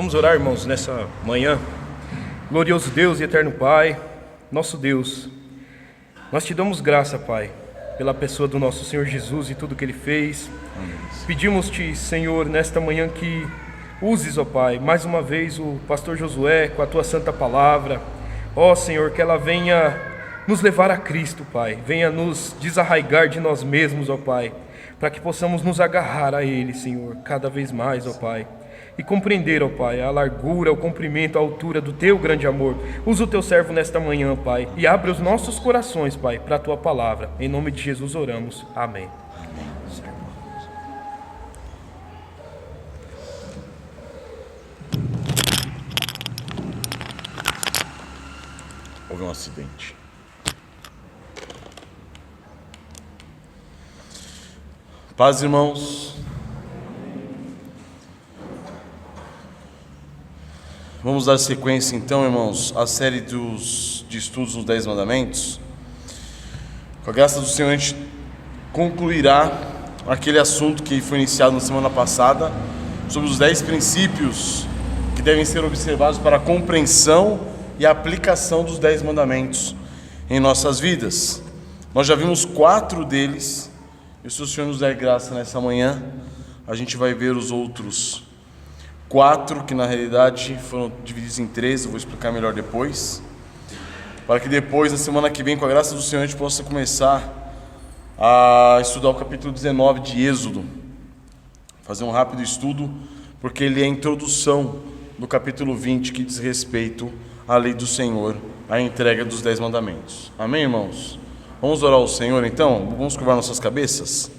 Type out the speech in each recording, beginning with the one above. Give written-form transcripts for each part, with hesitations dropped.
Vamos orar, irmãos, nessa manhã. Glorioso Deus e eterno Pai, nosso Deus, nós te damos graça, Pai, pela pessoa do nosso Senhor Jesus e tudo que Ele fez. Pedimos-te, Senhor, nesta manhã que uses, ó Pai, mais uma vez o pastor Josué com a Tua santa palavra. Ó Senhor, que ela venha nos levar a Cristo, Pai, venha nos desarraigar de nós mesmos, ó Pai, para que possamos nos agarrar a Ele, Senhor, cada vez mais, ó Pai, e compreender, ó Pai, a largura, o comprimento, a altura do Teu grande amor. Usa o Teu servo nesta manhã, Pai, e abre os nossos corações, Pai, para a Tua palavra. Em nome de Jesus oramos. Amém. Houve um acidente. Paz, irmãos. Vamos dar sequência então, irmãos, à série de estudos nos 10 mandamentos. Com a graça do Senhor, a gente concluirá aquele assunto que foi iniciado na semana passada, sobre os 10 princípios que devem ser observados para a compreensão e a aplicação dos 10 mandamentos em nossas vidas. Nós já vimos 4 deles, e se o Senhor nos der graça nessa manhã, a gente vai ver os outros 4, que na realidade foram divididos em 3, eu vou explicar melhor depois, para que depois, na semana que vem, com a graça do Senhor, a gente possa começar a estudar o capítulo 19 de Êxodo, fazer um rápido estudo, porque ele é a introdução do capítulo 20, que diz respeito à lei do Senhor, à entrega dos 10 mandamentos. Amém, irmãos? Vamos orar ao Senhor então? Vamos curvar nossas cabeças?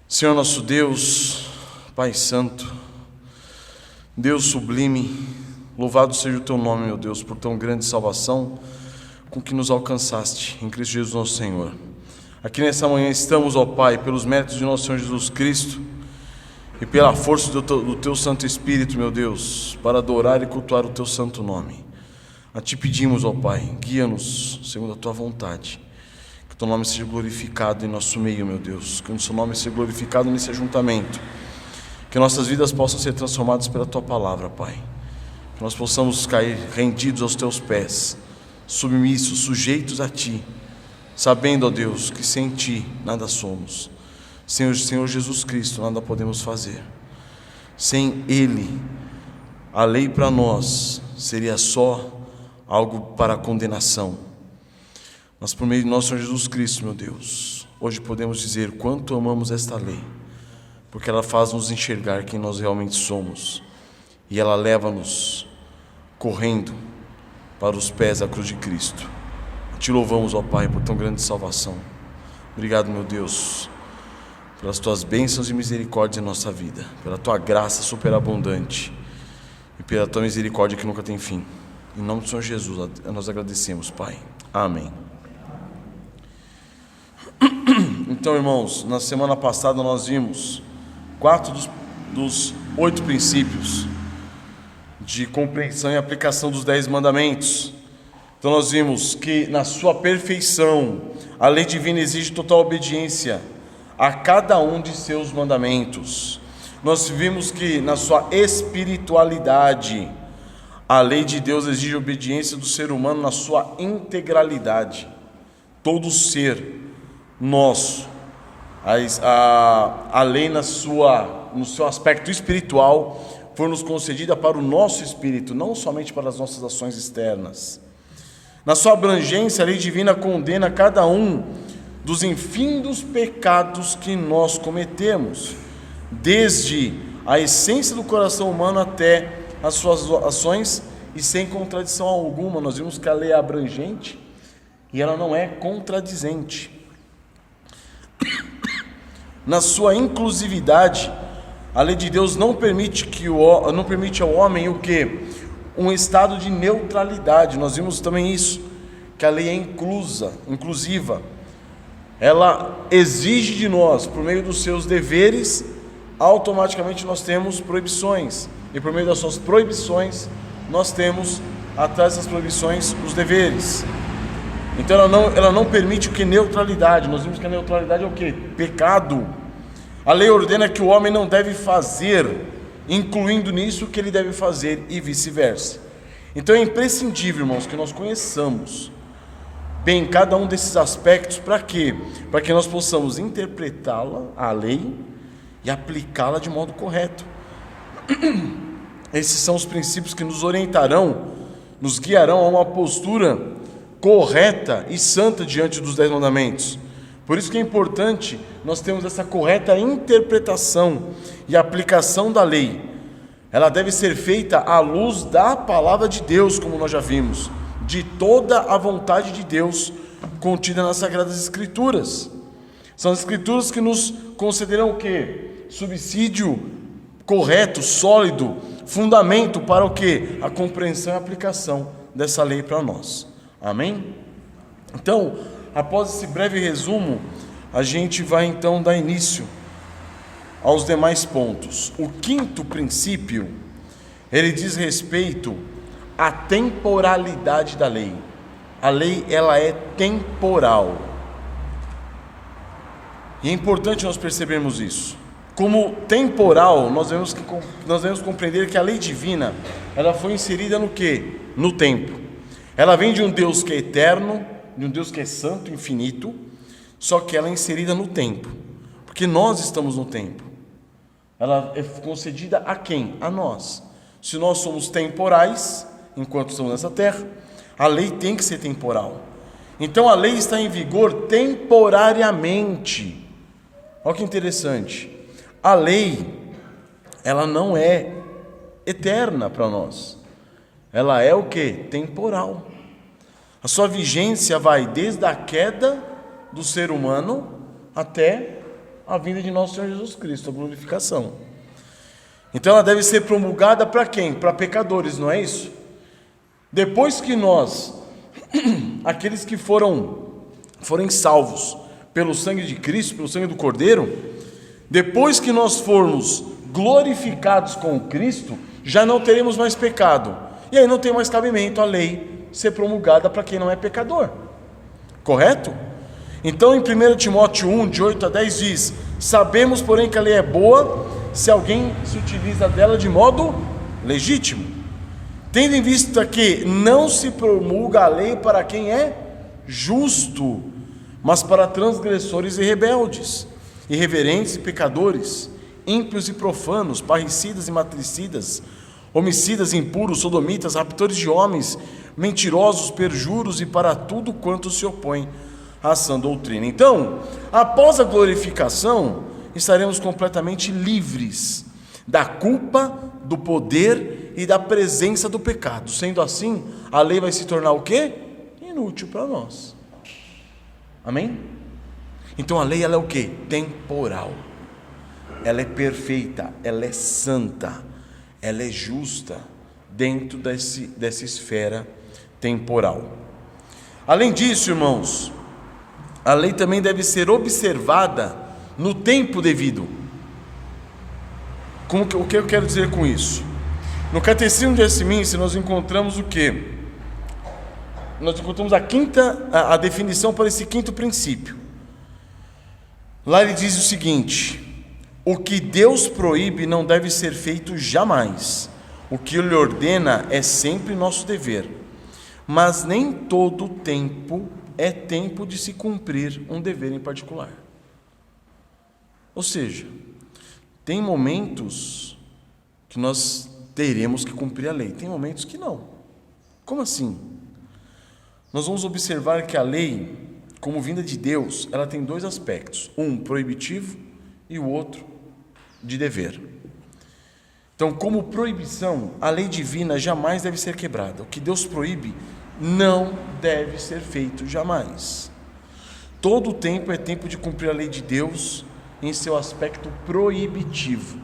Senhor nosso Deus, Pai Santo, Deus sublime, louvado seja o Teu nome, meu Deus, por tão grande salvação com que nos alcançaste em Cristo Jesus nosso Senhor. Aqui nessa manhã estamos, ó Pai, pelos méritos de nosso Senhor Jesus Cristo e pela força do Teu Santo Espírito, meu Deus, para adorar e cultuar o Teu santo nome. A Ti pedimos, ó Pai, guia-nos segundo a Tua vontade, que o Teu nome seja glorificado em nosso meio, meu Deus, que o Seu nome seja glorificado nesse ajuntamento, que nossas vidas possam ser transformadas pela Tua palavra, Pai, que nós possamos cair rendidos aos Teus pés, submissos, sujeitos a Ti, sabendo, ó Deus, que sem Ti nada somos. Senhor Jesus Cristo, nada podemos fazer. Sem Ele, a lei para nós seria só algo para a condenação. Mas por meio de nosso Senhor Jesus Cristo, meu Deus, hoje podemos dizer quanto amamos esta lei, porque ela faz nos enxergar quem nós realmente somos, e ela leva-nos correndo para os pés da cruz de Cristo. Te louvamos, ó Pai, por tão grande salvação. Obrigado, meu Deus, pelas Tuas bênçãos e misericórdias em nossa vida, pela Tua graça superabundante e pela Tua misericórdia que nunca tem fim. Em nome do Senhor Jesus, nós agradecemos, Pai. Amém. Então, irmãos, na semana passada nós vimos 4 dos 8 princípios de compreensão e aplicação dos 10 mandamentos. Então nós vimos que na sua perfeição a lei divina exige total obediência a cada um de seus mandamentos. Nós vimos que na sua espiritualidade a lei de Deus exige obediência do ser humano na sua integralidade. Todo ser nosso, a lei no seu aspecto espiritual foi nos concedida para o nosso espírito, não somente para as nossas ações externas. Na sua abrangência, a lei divina condena cada um dos infindos pecados que nós cometemos, desde a essência do coração humano até as suas ações, e sem contradição alguma. Nós vimos que a lei é abrangente e ela não é contradizente. Na sua inclusividade, a lei de Deus não permite ao homem o quê? Um estado de neutralidade. Nós vimos também isso, que a lei é inclusiva. Ela exige de nós, por meio dos seus deveres, automaticamente nós temos proibições, e por meio das suas proibições nós temos, atrás das proibições, os deveres. Então ela não permite o que? Neutralidade. Nós vimos que a neutralidade é o que? Pecado. A lei ordena que o homem não deve fazer incluindo nisso o que ele deve fazer e vice-versa. Então é imprescindível, irmãos, que nós conheçamos bem cada um desses aspectos. Para quê? Para que nós possamos interpretá-la, a lei, e aplicá-la de modo correto. Esses são os princípios que nos orientarão, nos guiarão a uma postura correta e santa diante dos 10 mandamentos. Por isso que é importante nós termos essa correta interpretação e aplicação da lei. Ela deve ser feita à luz da palavra de Deus, como nós já vimos, de toda a vontade de Deus contida nas Sagradas Escrituras. São as Escrituras que nos concederão o quê? Subsídio correto, sólido, fundamento para o quê? A compreensão e a aplicação dessa lei para nós. Amém? Então, após esse breve resumo, a gente vai então dar início aos demais pontos. O quinto princípio, ele diz respeito à temporalidade da lei. A lei, ela é temporal. E é importante nós percebermos isso. Como temporal, nós devemos compreender que a lei divina, ela foi inserida no quê? No tempo. Ela vem de um Deus que é eterno, de um Deus que é santo, infinito, só que ela é inserida no tempo, porque nós estamos no tempo. Ela é concedida a quem? A nós. Se nós somos temporais, enquanto estamos nessa terra, a lei tem que ser temporal. Então a lei está em vigor temporariamente. Olha que interessante. A lei, ela não é eterna para nós. Ela é o quê? Temporal. A sua vigência vai desde a queda do ser humano até a vinda de nosso Senhor Jesus Cristo, a glorificação. Então ela deve ser promulgada para quem? Para pecadores, não é isso? Depois que nós, aqueles que forem salvos pelo sangue de Cristo, pelo sangue do Cordeiro, depois que nós formos glorificados com Cristo, já não teremos mais pecado. E aí não tem mais cabimento a lei ser promulgada para quem não é pecador. Correto? Então em 1 Timóteo 1, de 8 a 10 diz: sabemos, porém, que a lei é boa se alguém se utiliza dela de modo legítimo, tendo em vista que não se promulga a lei para quem é justo, mas para transgressores e rebeldes, irreverentes e pecadores, ímpios e profanos, parricidas e matricidas, homicidas, impuros, sodomitas, raptores de homens, mentirosos, perjuros e para tudo quanto se opõe à sã doutrina. Então, após a glorificação, estaremos completamente livres da culpa, do poder e da presença do pecado. Sendo assim, a lei vai se tornar o quê? Inútil para nós. Amém? Então a lei, ela é o quê? Temporal. Ela é perfeita, ela é santa, ela é justa dentro dessa esfera temporal. Além disso, irmãos, a lei também deve ser observada no tempo devido. O que eu quero dizer com isso? No Catecismo de Westminster nós encontramos o quê? Nós encontramos a definição para esse quinto princípio. Lá ele diz o seguinte: o que Deus proíbe não deve ser feito jamais. O que Ele ordena é sempre nosso dever. Mas nem todo tempo é tempo de se cumprir um dever em particular. Ou seja, tem momentos que nós teremos que cumprir a lei, tem momentos que não. Como assim? Nós vamos observar que a lei, como vinda de Deus, ela tem dois aspectos: um proibitivo e o outro de dever. Então, como proibição, a lei divina jamais deve ser quebrada. O que Deus proíbe não deve ser feito jamais. Todo o tempo é tempo de cumprir a lei de Deus em seu aspecto proibitivo.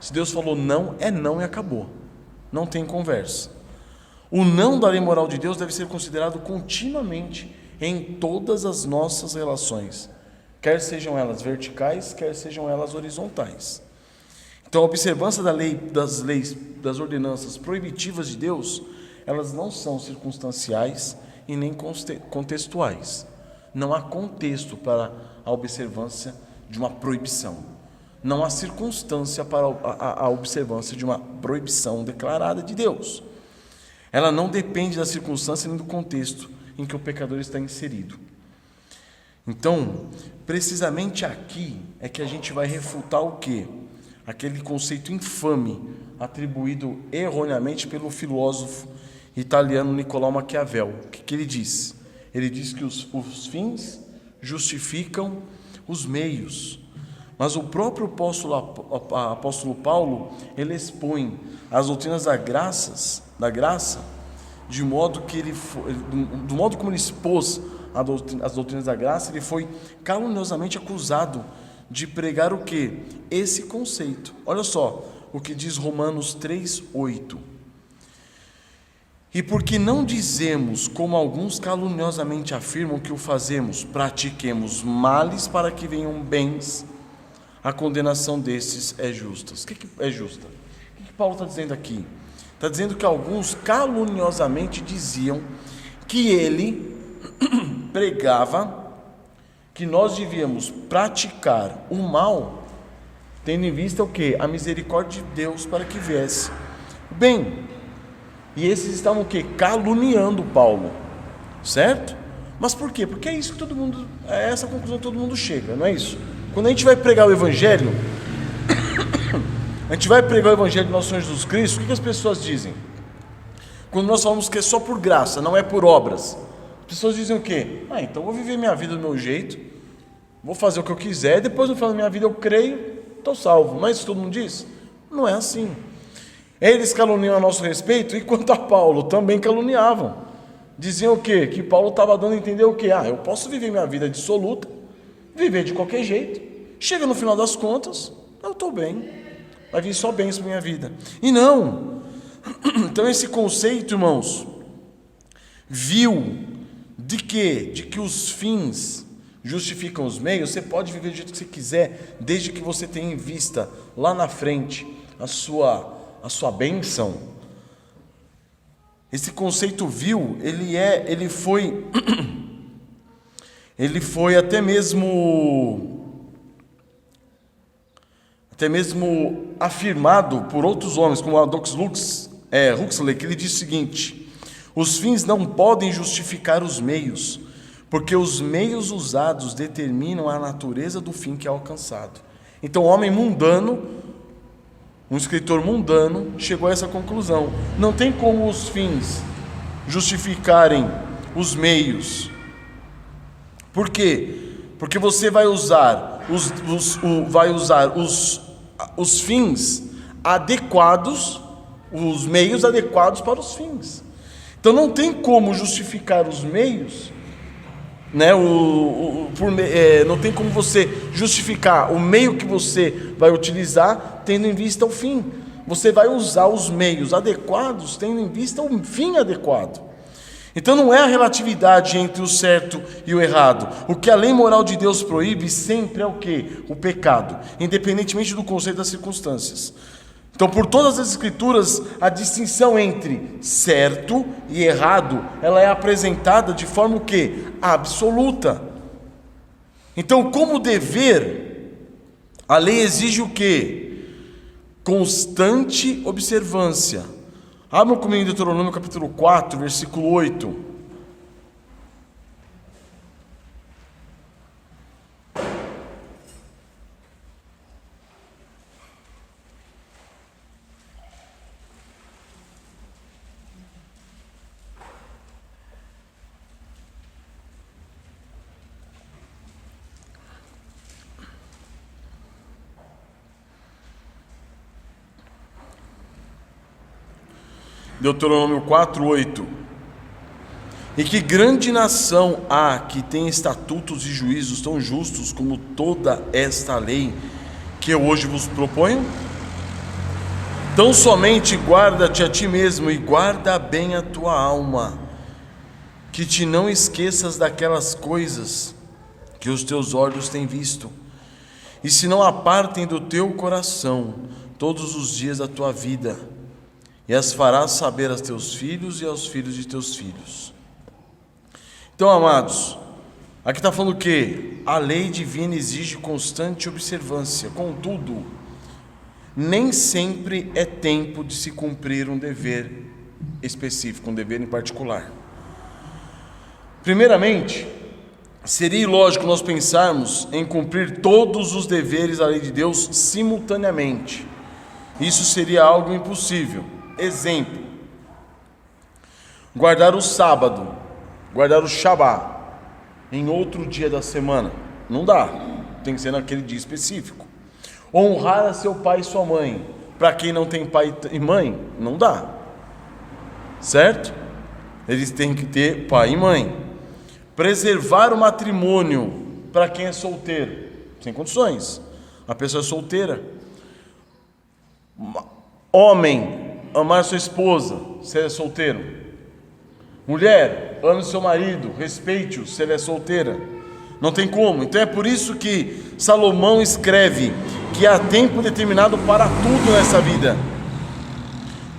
Se Deus falou não, é não e acabou. Não tem conversa. O não da lei moral de Deus deve ser considerado continuamente em todas as nossas relações, quer sejam elas verticais, quer sejam elas horizontais. Então, a observância da lei, das ordenanças proibitivas de Deus, elas não são circunstanciais e nem contextuais. Não há contexto para a observância de uma proibição. não há circunstância para a observância de uma proibição declarada de Deus. Ela não depende da circunstância nem do contexto em que o pecador está inserido. Então, precisamente aqui é que a gente vai refutar o quê? Aquele conceito infame atribuído erroneamente pelo filósofo italiano Niccolò Maquiavel. O que ele diz? Ele diz que os fins justificam os meios. Mas o próprio apóstolo Paulo, ele expõe as doutrinas da graça, de modo que do modo como ele expôs as doutrinas da graça, ele foi caluniosamente acusado de pregar o quê? Esse conceito. Olha só o que diz Romanos 3:8. E porque não dizemos, como alguns caluniosamente afirmam que o fazemos, pratiquemos males para que venham bens, a condenação destes é justa. O que é justa? O que Paulo está dizendo aqui? Está dizendo que alguns caluniosamente diziam que ele pregava que nós devíamos praticar o mal, tendo em vista o quê? A misericórdia de Deus para que viesse o bem. E esses estavam o quê? Caluniando Paulo, certo? Mas por quê? Porque é isso que todo mundo, é essa a conclusão que todo mundo chega, não é isso? Quando a gente vai pregar o Evangelho, de nosso Senhor Jesus Cristo, o que as pessoas dizem? Quando nós falamos que é só por graça, não é por obras, as pessoas dizem o quê? Então eu vou viver minha vida do meu jeito, vou fazer o que eu quiser, depois no final da minha vida eu creio, estou salvo. Não é isso que todo mundo diz? Não é assim. Eles caluniam a nosso respeito, e quanto a Paulo, também caluniavam. Diziam o quê? Que Paulo estava dando a entender o quê? Eu posso viver minha vida dissoluta, viver de qualquer jeito, chega no final das contas, eu estou bem, vai vir só bens para minha vida. E não. Então esse conceito, irmãos, viu de quê? De que os fins justificam os meios. Você pode viver do jeito que você quiser, desde que você tenha em vista lá na frente a sua bênção. Esse conceito vil, ele foi até mesmo afirmado por outros homens, como Aldous Huxley, que ele diz o seguinte: os fins não podem justificar os meios, porque os meios usados determinam a natureza do fim que é alcançado. Então o homem mundano, um escritor mundano, chegou a essa conclusão: não tem como os fins justificarem os meios. Por quê? Porque você vai usar os fins adequados, os meios adequados para os fins. Então não tem como justificar os meios, né? Não tem como você justificar o meio que você vai utilizar tendo em vista o fim. Você vai usar os meios adequados tendo em vista o fim adequado. Então não é a relatividade entre o certo e o errado. O que a lei moral de Deus proíbe sempre é o quê? O pecado, independentemente do conceito das circunstâncias. Então, por todas as escrituras, a distinção entre certo e errado, ela é apresentada de forma o quê? Absoluta. Então, como dever, a lei exige o quê? Constante observância. Abram comigo em Deuteronômio capítulo 4, versículo 8. Deuteronômio 4:8. E que grande nação há que tem estatutos e juízos tão justos como toda esta lei que eu hoje vos proponho? Tão somente guarda-te a ti mesmo e guarda bem a tua alma, que te não esqueças daquelas coisas que os teus olhos têm visto, e se não apartem do teu coração todos os dias da tua vida, e as farás saber a teus filhos e aos filhos de teus filhos. Então, amados, Aqui está falando que a lei divina exige constante observância. Contudo, nem sempre é tempo de se cumprir um dever específico, um dever em particular. Primeiramente, seria ilógico nós pensarmos em cumprir todos os deveres da lei de Deus simultaneamente. Isso seria algo impossível. Exemplo: guardar o sábado, guardar o Shabá em outro dia da semana. Não dá, tem que ser naquele dia específico. Honrar a seu pai e sua mãe, para quem não tem pai e mãe, não dá, certo? Eles têm que ter pai e mãe. Preservar o matrimônio para quem é solteiro, sem condições. A pessoa é solteira. Homem, amar sua esposa, se ele é solteiro. Mulher, ame seu marido, respeite-o se ele é solteira. Não tem como. Então é por isso que Salomão escreve que há tempo determinado para tudo nessa vida.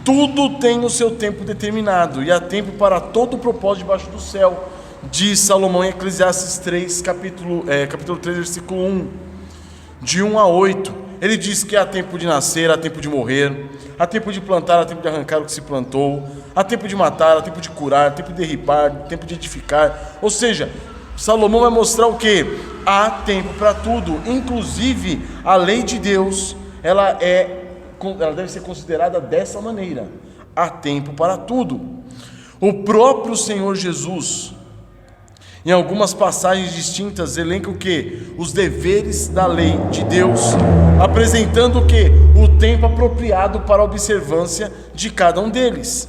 Tudo tem o seu tempo determinado, e há tempo para todo o propósito debaixo do céu, diz Salomão em Eclesiastes 3, capítulo 3, versículo 1, de 1 a 8. Ele diz que há tempo de nascer, há tempo de morrer, há tempo de plantar, há tempo de arrancar o que se plantou, há tempo de matar, há tempo de curar, há tempo de derribar, há tempo de edificar. Ou seja, Salomão vai mostrar o quê? Há tempo para tudo. Inclusive, a lei de Deus, ela deve ser considerada dessa maneira: há tempo para tudo. O próprio Senhor Jesus, em algumas passagens distintas, elenca o quê? Os deveres da lei de Deus, apresentando o quê? O tempo apropriado para a observância de cada um deles.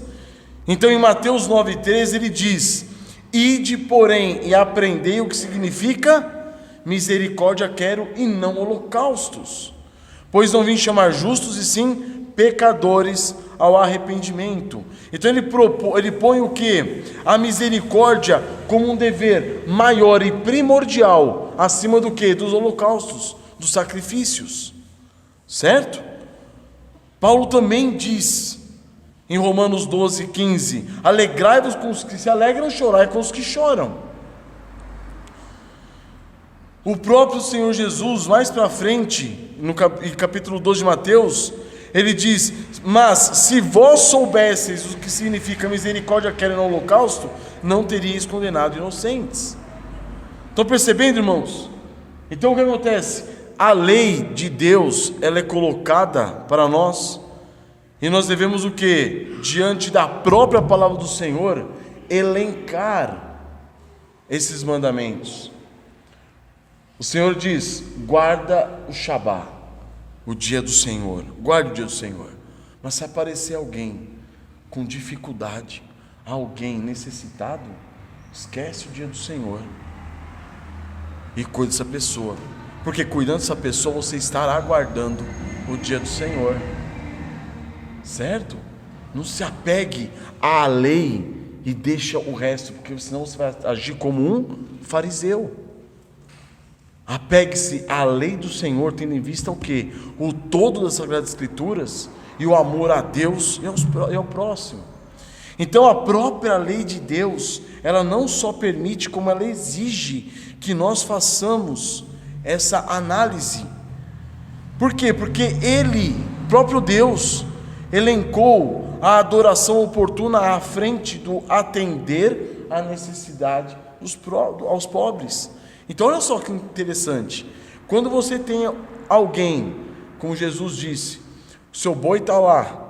Então, em Mateus 9,13, ele diz: ide, porém, e aprendei o que significa misericórdia quero e não holocaustos, pois não vim chamar justos e sim pecadores ao arrependimento. Então ele põe o que? A misericórdia como um dever maior e primordial, acima do que? Dos holocaustos, dos sacrifícios, certo? Paulo também diz em Romanos 12,15: alegrai-vos com os que se alegram, chorai com os que choram. O próprio Senhor Jesus, mais para frente, no capítulo 12 de Mateus, ele diz: mas se vós soubesseis o que significa misericórdia quero e não holocausto, não teríeis condenado inocentes. Estão percebendo, irmãos? Então o que acontece? A lei de Deus, ela é colocada para nós, e nós devemos o quê? Diante da própria palavra do Senhor, elencar esses mandamentos. O Senhor diz: guarda o Shabá, o dia do Senhor, guarde o dia do Senhor. Mas se aparecer alguém com dificuldade, alguém necessitado, esquece o dia do Senhor e cuide dessa pessoa, porque cuidando dessa pessoa você estará guardando o dia do Senhor, certo? Não se apegue à lei e deixa o resto, porque senão você vai agir como um fariseu. Apegue-se à lei do Senhor, tendo em vista o quê? O todo das Sagradas Escrituras e o amor a Deus e ao próximo. Então a própria lei de Deus, ela não só permite, como ela exige que nós façamos essa análise. Por quê? Porque Ele, próprio Deus, elencou a adoração oportuna à frente do atender à necessidade aos pobres. Então olha só que interessante, quando você tem alguém, como Jesus disse, o seu boi está lá,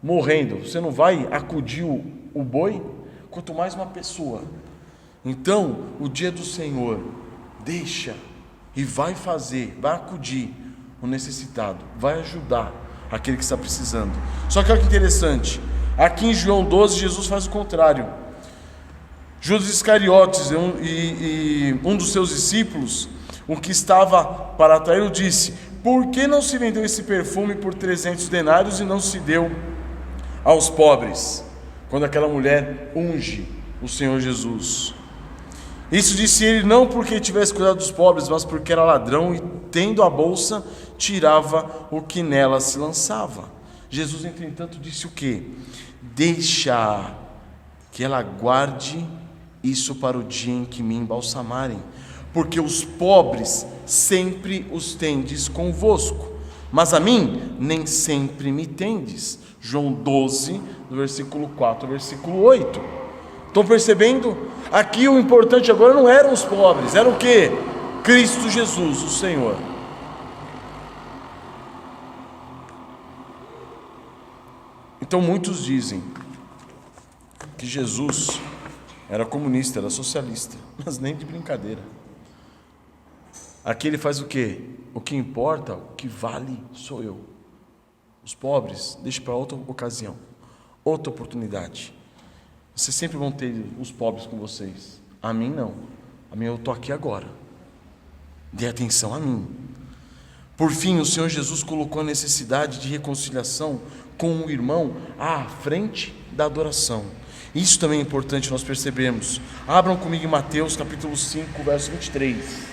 morrendo, você não vai acudir o boi? Quanto mais uma pessoa. Então, o dia do Senhor, deixa e vai acudir o necessitado, vai ajudar aquele que está precisando. Só que olha que interessante, aqui em João 12, Jesus faz o contrário. Judas Iscariotes e um dos seus discípulos, o que estava para atraí-lo, disse: por que não se vendeu esse perfume por 300 denários e não se deu aos pobres? Quando aquela mulher unge o Senhor Jesus. Isso disse ele não porque tivesse cuidado dos pobres, mas porque era ladrão e, tendo a bolsa, tirava o que nela se lançava. Jesus, entretanto, disse o quê? Deixa que ela guarde isso para o dia em que me embalsamarem, porque os pobres sempre os tendes convosco, mas a mim nem sempre me tendes. João 12, do versículo 4 ao versículo 8. Estão percebendo? Aqui o importante agora não eram os pobres, era o quê? Cristo Jesus, o Senhor. Então muitos dizem que Jesus era comunista, era socialista, mas nem de brincadeira. Aqui ele faz o quê? O que importa, o que vale sou eu. Os pobres, deixe para outra ocasião, outra oportunidade. Vocês sempre vão ter os pobres com vocês. A mim não. A mim eu estou aqui agora. Dê atenção a mim. Por fim, o Senhor Jesus colocou a necessidade de reconciliação com o irmão à frente da adoração. Isso também é importante nós percebermos. Abram comigo em Mateus capítulo 5, verso 23.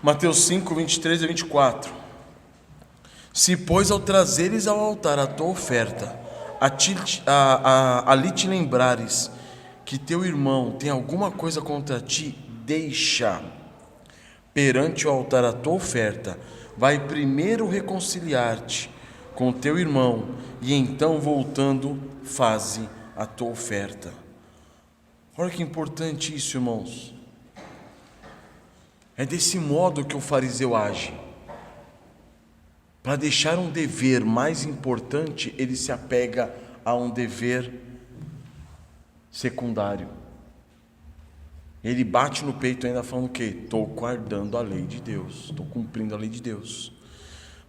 Mateus 5, 23 a 24. Se, pois, ao trazeres ao altar a tua oferta, ali te lembrares que teu irmão tem alguma coisa contra ti, deixa perante o altar a tua oferta, vai primeiro reconciliar-te com teu irmão, e então, voltando, faze a tua oferta. Olha que importante isso, irmãos. É desse modo que o fariseu age. Para deixar um dever mais importante, ele se apega a um dever secundário. Ele bate no peito ainda falando o quê? Estou guardando a lei de Deus, estou cumprindo a lei de Deus.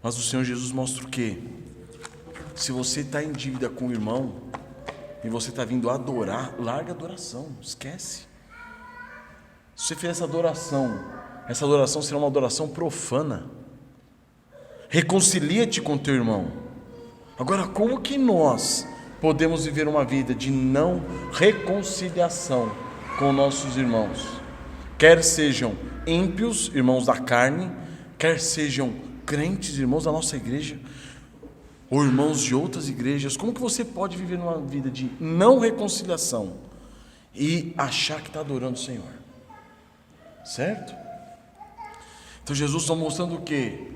Mas o Senhor Jesus mostra o quê? Se você está em dívida com o irmão e você está vindo adorar, larga a adoração, esquece. Se você fez essa adoração será uma adoração profana. Reconcilia-te com teu irmão. Agora, como que nós podemos viver uma vida de não reconciliação com nossos irmãos? Quer sejam ímpios, irmãos da carne, quer sejam crentes, irmãos da nossa igreja, ou irmãos de outras igrejas. Como que você pode viver uma vida de não reconciliação e achar que está adorando o Senhor? Certo? Então Jesus está mostrando o quê?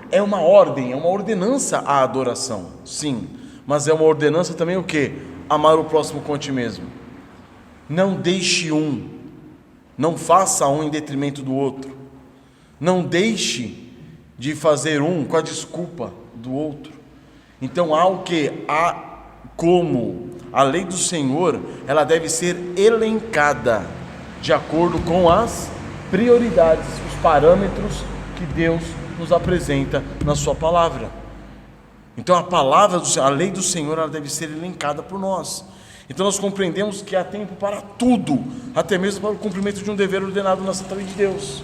É uma ordem, é uma ordenança à adoração, sim, mas é uma ordenança também o quê? Amar o próximo com ti mesmo. Não deixe um, não faça um em detrimento do outro, não deixe de fazer um com a desculpa do outro. Então há o quê? Há como a lei do Senhor, ela deve ser elencada de acordo com as prioridades, os parâmetros que Deus nos apresenta na sua palavra. Então a palavra do Senhor, a lei do Senhor, ela deve ser elencada por nós. Então nós compreendemos que há tempo para tudo, até mesmo para o cumprimento de um dever ordenado na santa lei de Deus.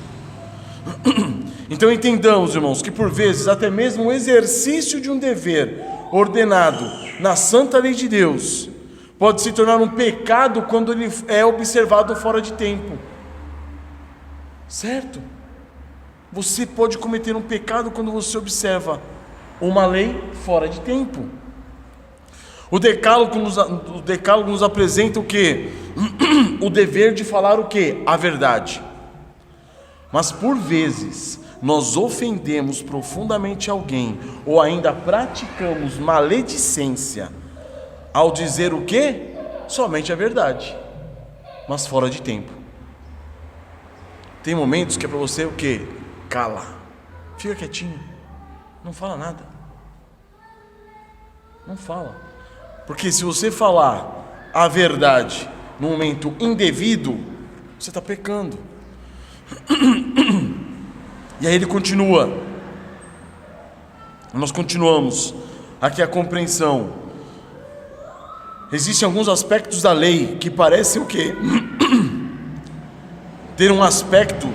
Então entendamos, irmãos, que por vezes até mesmo o exercício de um dever ordenado na santa lei de Deus pode se tornar um pecado quando ele é observado fora de tempo. Certo? Você pode cometer um pecado quando você observa uma lei fora de tempo. O decálogo nos apresenta o quê? O dever de falar o quê? A verdade. Mas por vezes nós ofendemos profundamente alguém, ou ainda praticamos maledicência ao dizer o quê? Somente a verdade, mas fora de tempo. Tem momentos que é para você o quê? Cala, fica quietinho, não fala nada, não fala, porque se você falar a verdade no momento indevido, você está pecando. E aí ele continua, nós continuamos aqui a compreensão. Existem alguns aspectos da lei que parecem o quê? Ter um aspecto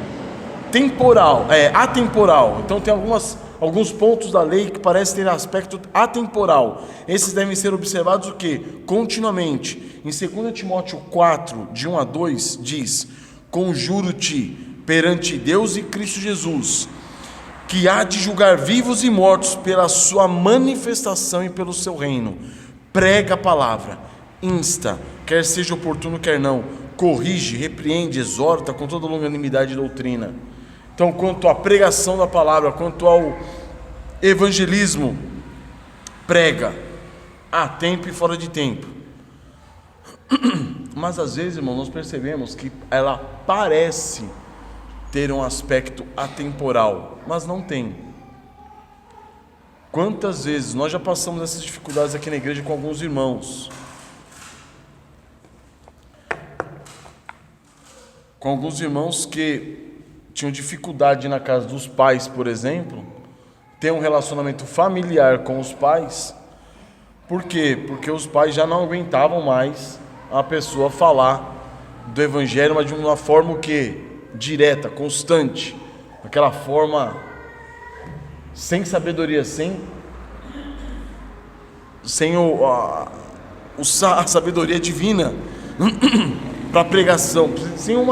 atemporal. Então tem alguns pontos da lei que parecem ter aspecto atemporal. Esses devem ser observados o quê? Continuamente. Em 2 Timóteo 4, de 1 a 2, diz: conjuro-te perante Deus e Cristo Jesus, que há de julgar vivos e mortos pela sua manifestação e pelo seu reino. Prega a palavra, insta, quer seja oportuno, quer não, corrige, repreende, exorta com toda longanimidade e doutrina. Então, quanto à pregação da palavra, quanto ao evangelismo, prega a tempo e fora de tempo. Mas às vezes, irmão, nós percebemos que ela parece ter um aspecto atemporal, mas não tem. Quantas vezes nós já passamos essas dificuldades aqui na igreja com alguns irmãos, que tinham dificuldade na casa dos pais, por exemplo, ter um relacionamento familiar com os pais. Por quê? Porque os pais já não aguentavam mais a pessoa falar do evangelho, mas de uma forma direta, constante, aquela forma sem sabedoria, sem a sabedoria divina para pregação, sem um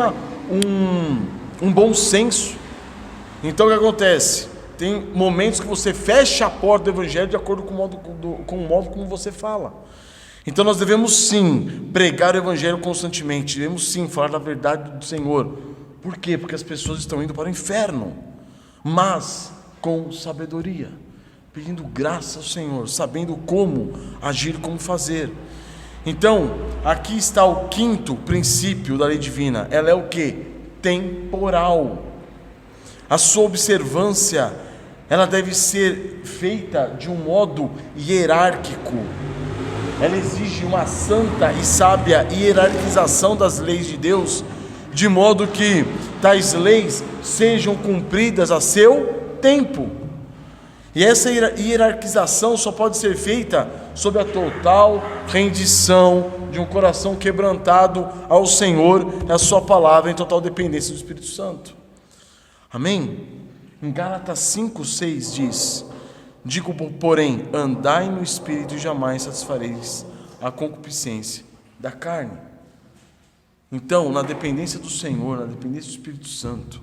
bom senso. Então o que acontece? Tem momentos que você fecha a porta do evangelho de acordo com o modo como você fala. Então nós devemos sim pregar o evangelho constantemente, devemos sim falar da verdade do Senhor. Por quê? Porque as pessoas estão indo para o inferno, mas com sabedoria, pedindo graça ao Senhor, sabendo como agir, como fazer. Então, aqui está o quinto princípio da lei divina. Ela é o quê? Temporal. A sua observância, ela deve ser feita de um modo hierárquico. Ela exige uma santa e sábia hierarquização das leis de Deus, de modo que tais leis sejam cumpridas a seu tempo. E essa hierarquização só pode ser feita sob a total rendição de um coração quebrantado ao Senhor e à sua palavra, em total dependência do Espírito Santo. Amém? Em Gálatas 5:6 diz: digo, porém, andai no Espírito e jamais satisfareis a concupiscência da carne. Então, na dependência do Senhor, na dependência do Espírito Santo,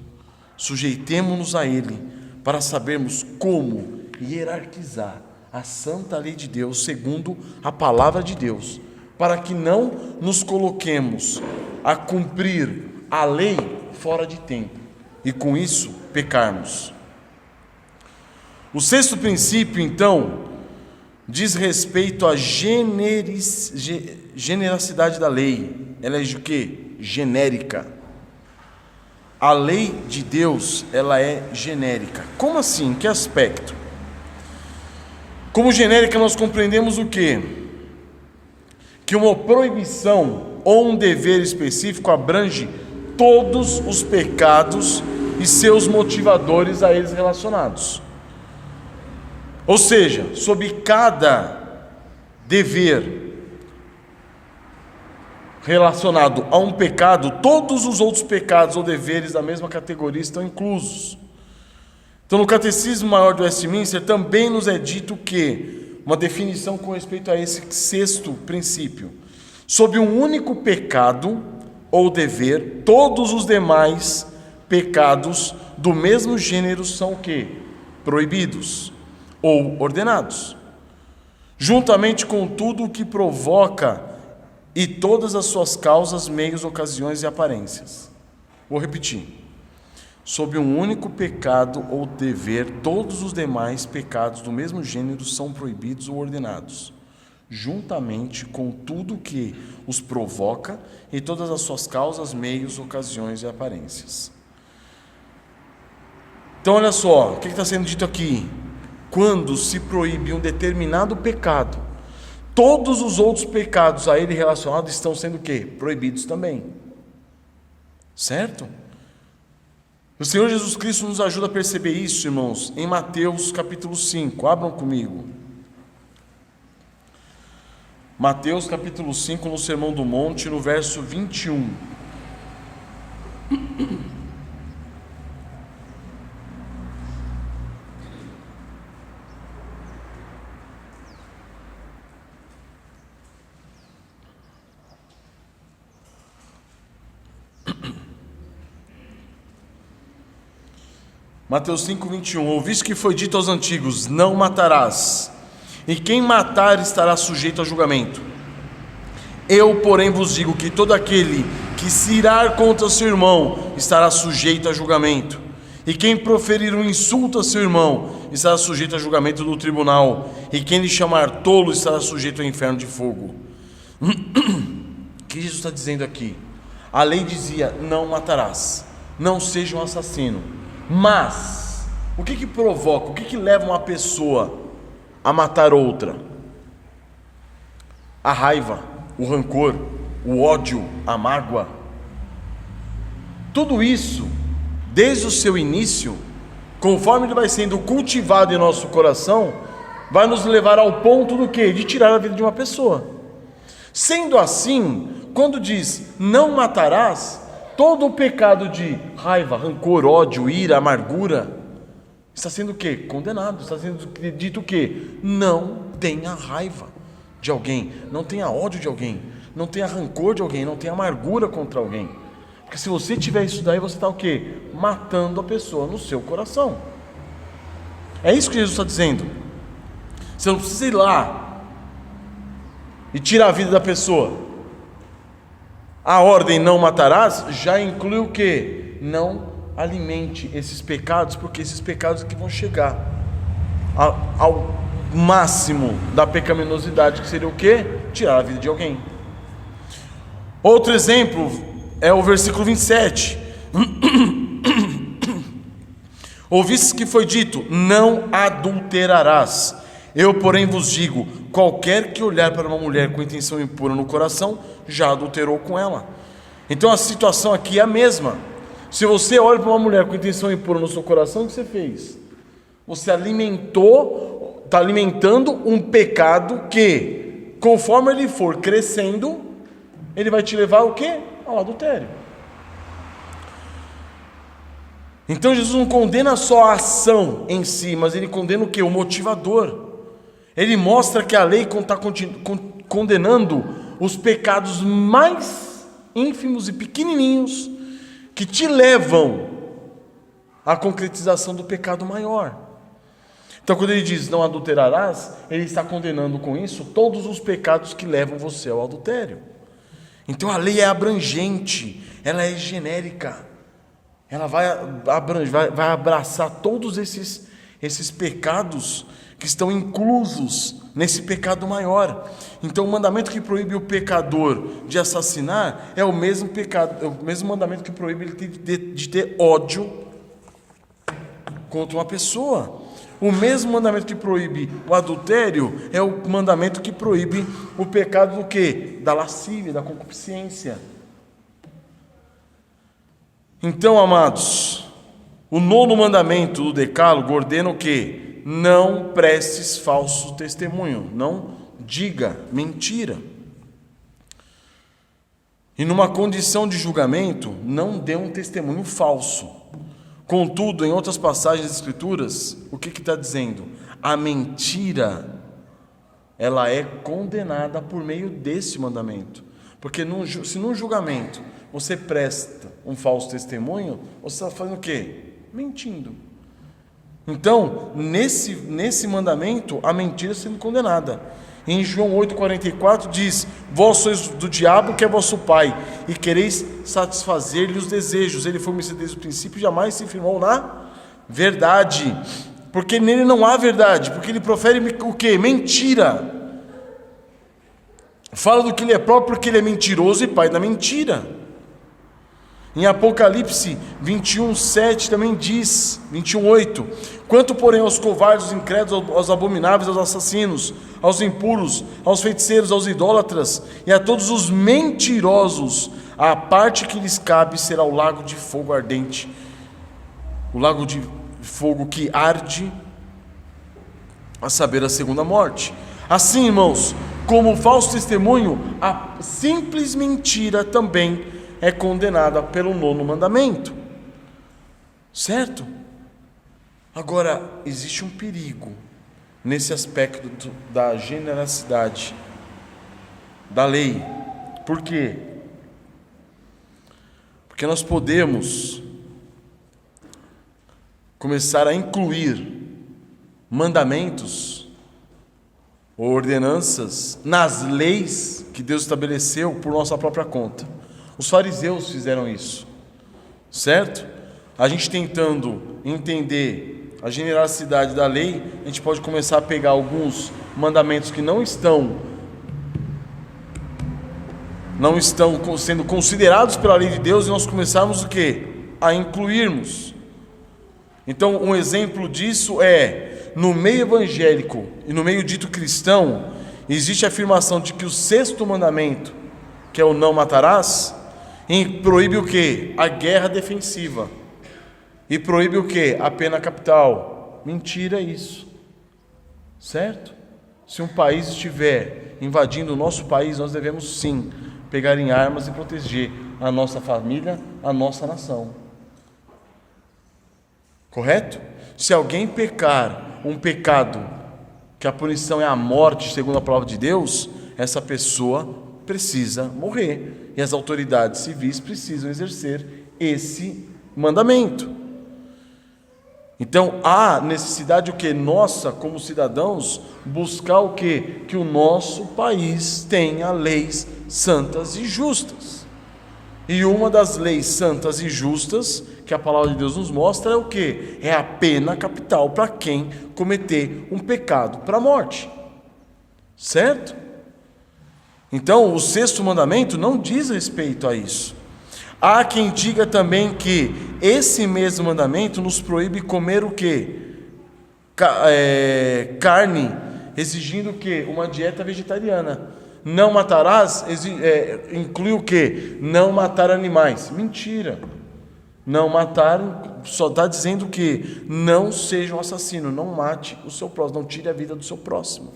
sujeitemo-nos a Ele para sabermos como hierarquizar a santa lei de Deus segundo a palavra de Deus, para que não nos coloquemos a cumprir a lei fora de tempo e com isso pecarmos. O sexto princípio, então, diz respeito à generacidade da lei. Ela é de quê? Genérica. A lei de Deus, ela é genérica. Como assim? Que aspecto? Como genérica, nós compreendemos o quê? Que uma proibição ou um dever específico abrange todos os pecados e seus motivadores a eles relacionados. Ou seja, sob cada dever relacionado a um pecado, todos os outros pecados ou deveres da mesma categoria estão inclusos. Então, no Catecismo Maior do Westminster também nos é dito que, uma definição com respeito a esse sexto princípio: sob um único pecado ou dever, todos os demais pecados do mesmo gênero são o quê? Proibidos ou ordenados, juntamente com tudo o que provoca e todas as suas causas, meios, ocasiões e aparências. Vou repetir: sob um único pecado ou dever, todos os demais pecados do mesmo gênero são proibidos ou ordenados, juntamente com tudo que os provoca e todas as suas causas, meios, ocasiões e aparências. Então olha só, o que está sendo dito aqui? Quando se proíbe um determinado pecado, todos os outros pecados a ele relacionados estão sendo o quê? Proibidos também. Certo? O Senhor Jesus Cristo nos ajuda a perceber isso, irmãos, em Mateus capítulo 5. Abram comigo. Mateus capítulo 5, no Sermão do Monte, no verso 21. Mateus 5:21. Ouviste que foi dito aos antigos: não matarás, e quem matar estará sujeito a julgamento. Eu, porém, vos digo que todo aquele que se irar contra seu irmão estará sujeito a julgamento. E quem proferir um insulto a seu irmão estará sujeito a julgamento do tribunal. E quem lhe chamar tolo estará sujeito ao inferno de fogo. O que Jesus está dizendo aqui? A lei dizia: não matarás, não seja um assassino. Mas o que provoca, o que leva uma pessoa a matar outra? A raiva, o rancor, o ódio, a mágoa. Tudo isso, desde o seu início, conforme ele vai sendo cultivado em nosso coração, vai nos levar ao ponto do quê? De tirar a vida de uma pessoa. Sendo assim, quando diz não matarás, todo o pecado de raiva, rancor, ódio, ira, amargura está sendo o quê? Condenado. Está sendo dito o quê? Não tenha raiva de alguém, não tenha ódio de alguém, não tenha rancor de alguém, não tenha amargura contra alguém. Porque se você tiver isso daí, você está o quê? Matando a pessoa no seu coração. É isso que Jesus está dizendo. Você não precisa ir lá e tirar a vida da pessoa. A ordem não matarás já inclui o quê? Não alimente esses pecados, porque esses pecados que vão chegar ao máximo da pecaminosidade, que seria o quê? Tirar a vida de alguém. Outro exemplo é o versículo 27. Ouvistes que foi dito: não adulterarás. Eu, porém, vos digo: qualquer que olhar para uma mulher com intenção impura no coração, já adulterou com ela. Então a situação aqui é a mesma. Se você olha para uma mulher com intenção impura no seu coração, o que você fez? Você está alimentando um pecado que, conforme ele for crescendo, ele vai te levar ao quê? Ao adultério. Então Jesus não condena só a ação em si, mas ele condena o quê? O motivador. Ele mostra que a lei está condenando os pecados mais ínfimos e pequenininhos que te levam à concretização do pecado maior. Então, quando ele diz não adulterarás, ele está condenando com isso todos os pecados que levam você ao adultério. Então, a lei é abrangente, ela é genérica, ela vai abraçar todos esses pecados que estão inclusos nesse pecado maior. Então o mandamento que proíbe o pecador de assassinar é o mesmo pecado, é o mesmo mandamento que proíbe ele de ter ódio contra uma pessoa. O mesmo mandamento que proíbe o adultério é o mandamento que proíbe o pecado do quê? Da lascívia, da concupiscência. Então, amados, o 9º mandamento do Decálogo ordena o quê? Não prestes falso testemunho, não diga mentira. E numa condição de julgamento, não dê um testemunho falso. Contudo, em outras passagens das Escrituras, o que está dizendo? A mentira, ela é condenada por meio desse mandamento. Porque se num julgamento você presta um falso testemunho, você está fazendo o quê? Mentindo. Então, nesse mandamento, a mentira está sendo condenada. Em João 8,44 diz: vós sois do diabo, que é vosso pai, e quereis satisfazer-lhe os desejos. Ele foi homicida desde o princípio e jamais se firmou na verdade, porque nele não há verdade, porque ele profere o quê? Mentira. Fala do que ele é próprio, porque ele é mentiroso e pai da mentira. Em Apocalipse 21:7 também diz, 21:8: quanto porém aos covardes, aos incrédulos, aos abomináveis, aos assassinos, aos impuros, aos feiticeiros, aos idólatras e a todos os mentirosos, a parte que lhes cabe será o lago de fogo ardente, o lago de fogo que arde, a saber, a segunda morte. Assim, irmãos, como o falso testemunho, a simples mentira também é condenada pelo 9º mandamento, certo? Agora, existe um perigo nesse aspecto da generosidade da lei. Por quê? Porque nós podemos começar a incluir mandamentos ou ordenanças nas leis que Deus estabeleceu por nossa própria conta. Os fariseus fizeram isso, certo? A gente tentando entender a generosidade da lei, a gente pode começar a pegar alguns mandamentos que não estão sendo considerados pela lei de Deus, e nós começarmos o quê? A incluirmos. Então, um exemplo disso é, no meio evangélico e no meio dito cristão, existe a afirmação de que o 6º mandamento, que é o não matarás, proíbe o quê? A guerra defensiva. E proíbe o quê? A pena capital. Mentira isso. Certo? Se um país estiver invadindo o nosso país, nós devemos sim pegar em armas e proteger a nossa família, a nossa nação. Correto? Se alguém pecar um pecado que a punição é a morte, segundo a palavra de Deus, essa pessoa precisa morrer. E as autoridades civis precisam exercer esse mandamento. Então há necessidade o que? Nossa, como cidadãos, buscar o que? Que o nosso país tenha leis santas e justas. E uma das leis santas e justas que a palavra de Deus nos mostra é o que? É a pena capital para quem cometer um pecado para a morte. Certo? Então o 6º mandamento não diz respeito a isso. Há quem diga também que esse mesmo mandamento nos proíbe comer o quê? Carne, exigindo o quê? Uma dieta vegetariana. Não matarás inclui o quê? Não matar animais. Mentira. Não matar só está dizendo que não seja um assassino, não mate o seu próximo, não tire a vida do seu próximo.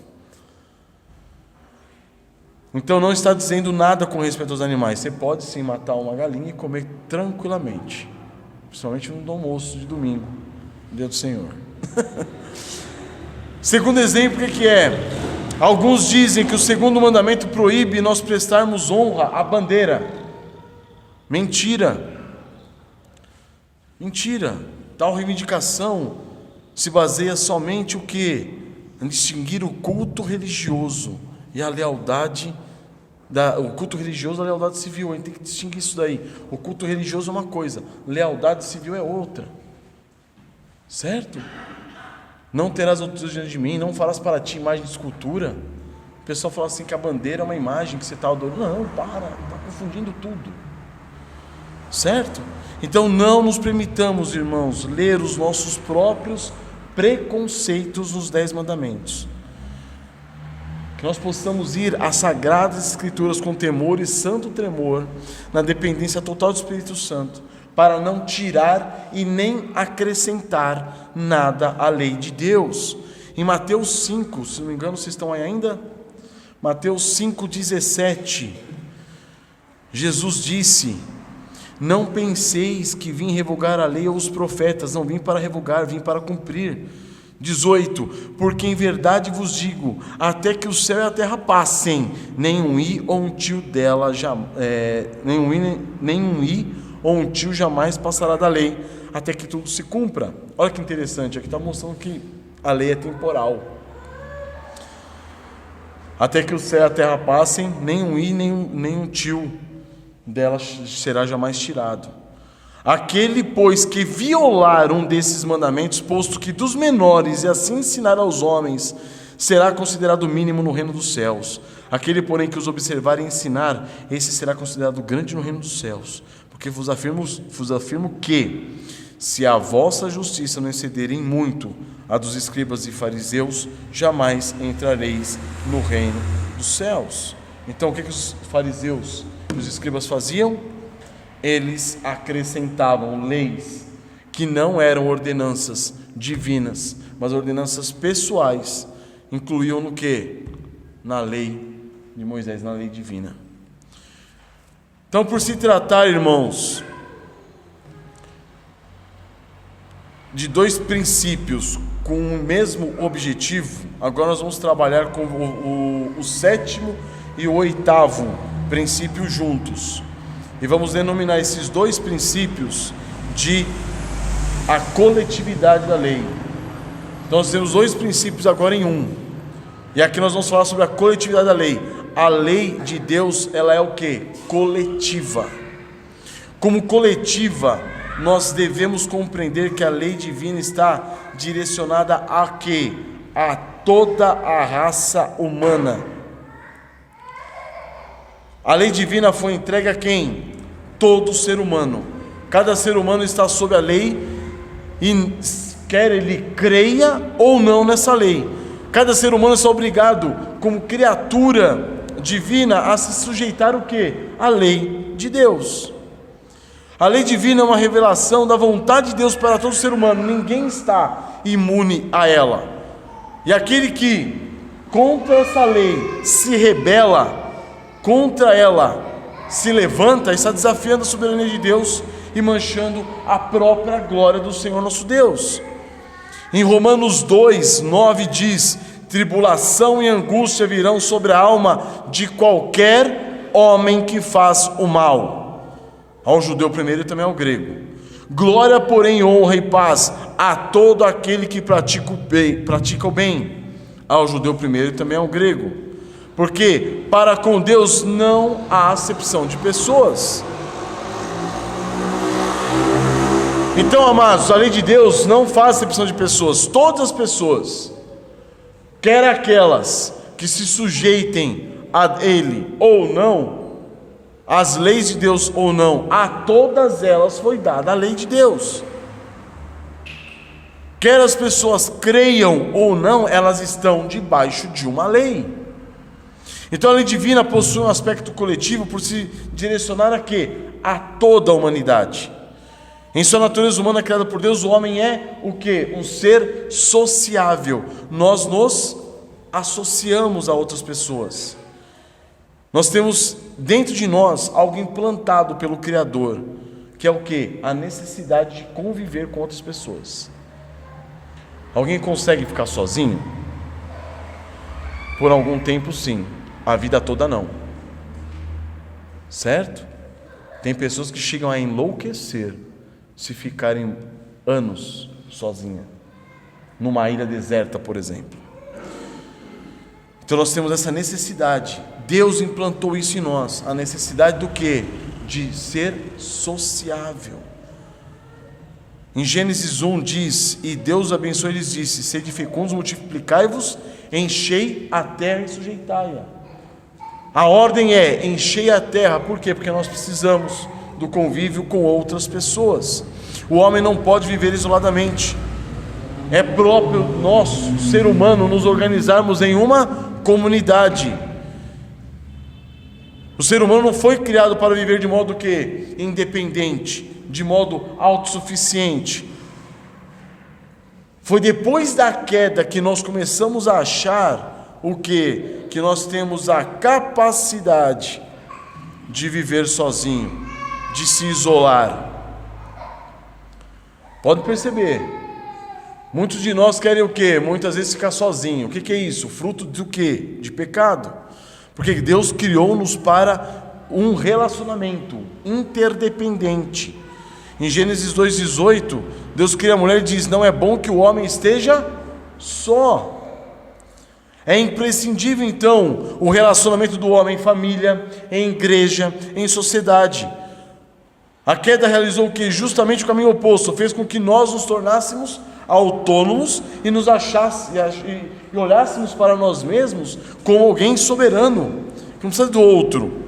Então não está dizendo nada com respeito aos animais. Você pode sim matar uma galinha e comer tranquilamente, principalmente no almoço de domingo, dia do Senhor. Segundo exemplo, o que é? Alguns dizem que o 2º mandamento proíbe nós prestarmos honra à bandeira. Mentira. Mentira. Tal reivindicação se baseia somente o quê? Em distinguir o culto religioso e a lealdade, o culto religioso e a lealdade civil. A gente tem que distinguir isso daí. O culto religioso é uma coisa, lealdade civil é outra. Certo? Não terás outros diante de mim, não farás para ti imagem de escultura. O pessoal fala assim que a bandeira é uma imagem que você está adorando. Não, está confundindo tudo. Certo? Então não nos permitamos, irmãos, ler os nossos próprios preconceitos nos 10 mandamentos. Que nós possamos ir às Sagradas Escrituras com temor e santo tremor, na dependência total do Espírito Santo, para não tirar e nem acrescentar nada à lei de Deus. Em Mateus 5, se não me engano, vocês estão aí ainda? Mateus 5,17, Jesus disse: não penseis que vim revogar a lei ou os profetas, não vim para revogar, vim para cumprir. 18, porque em verdade vos digo, até que o céu e a terra passem, nenhum i ou um tio dela nenhum i ou um tio jamais passará da lei, até que tudo se cumpra. Olha que interessante, aqui está mostrando que a lei é temporal. Até que o céu e a terra passem, nenhum i, nenhum tio dela será jamais tirado. Aquele, pois, que violar um desses mandamentos, posto que dos menores, e assim ensinar aos homens, será considerado mínimo no reino dos céus. Aquele, porém, que os observar e ensinar, esse será considerado grande no reino dos céus. Porque vos afirmo que, se a vossa justiça não exceder em muito a dos escribas e fariseus, jamais entrareis no reino dos céus. Então, o que os fariseus e os escribas faziam? Eles acrescentavam leis que não eram ordenanças divinas, mas ordenanças pessoais. Incluíam no quê? Na lei de Moisés, na lei divina. Então, por se tratar, irmãos, de 2 princípios com o mesmo objetivo, agora nós vamos trabalhar com o 7º e o 8º princípio juntos. E vamos denominar esses 2 princípios de a coletividade da lei. Então nós temos dois princípios agora em um. E aqui nós vamos falar sobre a coletividade da lei. A lei de Deus, ela é o quê? Coletiva. Como coletiva, nós devemos compreender que a lei divina está direcionada a quê? A toda a raça humana. A lei divina foi entregue a quem? Todo ser humano. Cada ser humano está sob a lei, e quer ele creia ou não nessa lei. Cada ser humano está obrigado, como criatura divina, a se sujeitar o quê? A lei de Deus. A lei divina é uma revelação da vontade de Deus para todo ser humano. Ninguém está imune a ela. E aquele que contra essa lei se rebela, contra ela se levanta, está desafiando a soberania de Deus e manchando a própria glória do Senhor nosso Deus. Em Romanos 2:9 diz: tribulação e angústia virão sobre a alma de qualquer homem que faz o mal. Ao judeu primeiro e também ao grego. Glória, porém, honra e paz a todo aquele que pratica o bem. Ao judeu primeiro e também ao grego. Porque para com Deus não há acepção de pessoas. Então, amados, a lei de Deus não faz acepção de pessoas. Todas as pessoas, quer aquelas que se sujeitem a Ele ou não, as leis de Deus ou não, a todas elas foi dada a lei de Deus. Quer as pessoas creiam ou não, elas estão debaixo de uma lei. Então a lei divina possui um aspecto coletivo por se direcionar a quê? A toda a humanidade. Em sua natureza humana criada por Deus, o homem é o quê? Um ser sociável. Nós nos associamos a outras pessoas. Nós temos dentro de nós algo implantado pelo Criador, que é o quê? A necessidade de conviver com outras pessoas. Alguém consegue ficar sozinho? Por algum tempo sim, a vida toda não. Certo? Tem pessoas que chegam a enlouquecer se ficarem anos sozinha, numa ilha deserta, por exemplo. Então nós temos essa necessidade. Deus implantou isso em nós. A necessidade do quê? De ser sociável. Em Gênesis 1 diz: e Deus abençoou e lhes disse: sede fecundos, multiplicai-vos, enchei a terra e sujeitai-a. A ordem é: enchei a terra. Por quê? Porque nós precisamos do convívio com outras pessoas. O homem não pode viver isoladamente. É próprio nosso, ser humano, nos organizarmos em uma comunidade. O ser humano não foi criado para viver de modo que independente, de modo autossuficiente. Foi depois da queda que nós começamos a achar o quê? Que nós temos a capacidade de viver sozinho, de se isolar. Pode perceber, muitos de nós querem o quê? Muitas vezes ficar sozinho. O que é isso? Fruto do quê? De pecado. Porque Deus criou-nos para um relacionamento interdependente. Em Gênesis 2:18, Deus cria a mulher e diz: não é bom que o homem esteja só. É imprescindível então o relacionamento do homem em família, em igreja, em sociedade. A queda realizou o que? Justamente o caminho oposto. Fez com que nós nos tornássemos autônomos e nos e olhássemos para nós mesmos como alguém soberano, que não precisa do outro.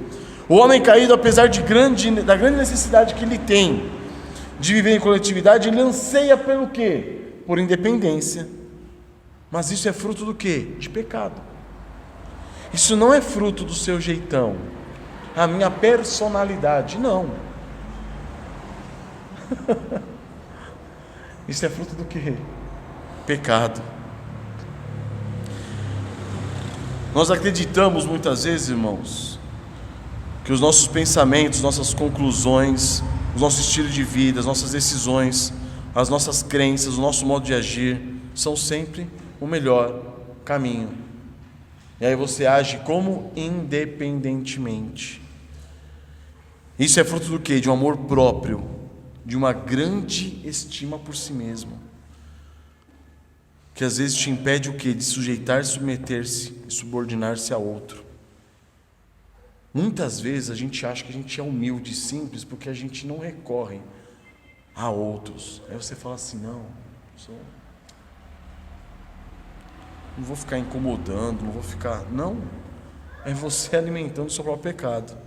O homem caído, apesar da grande necessidade que ele tem de viver em coletividade, ele anseia pelo quê? Por independência. Mas isso é fruto do quê? De pecado. Isso não é fruto do seu jeitão, a minha personalidade, não. Isso é fruto do quê? Pecado. Nós acreditamos muitas vezes, irmãos, que os nossos pensamentos, nossas conclusões, o nosso estilo de vida, as nossas decisões, as nossas crenças, o nosso modo de agir são sempre o melhor caminho. E aí você age como independentemente. Isso é fruto do quê? De um amor próprio de uma grande estima por si mesmo, que às vezes te impede o quê? De sujeitar, submeter-se e subordinar-se a outro. Muitas vezes a gente acha que a gente é humilde e simples porque a gente não recorre a outros. Aí você fala assim, não vou ficar incomodando, não vou ficar... Não, é você alimentando o seu próprio pecado.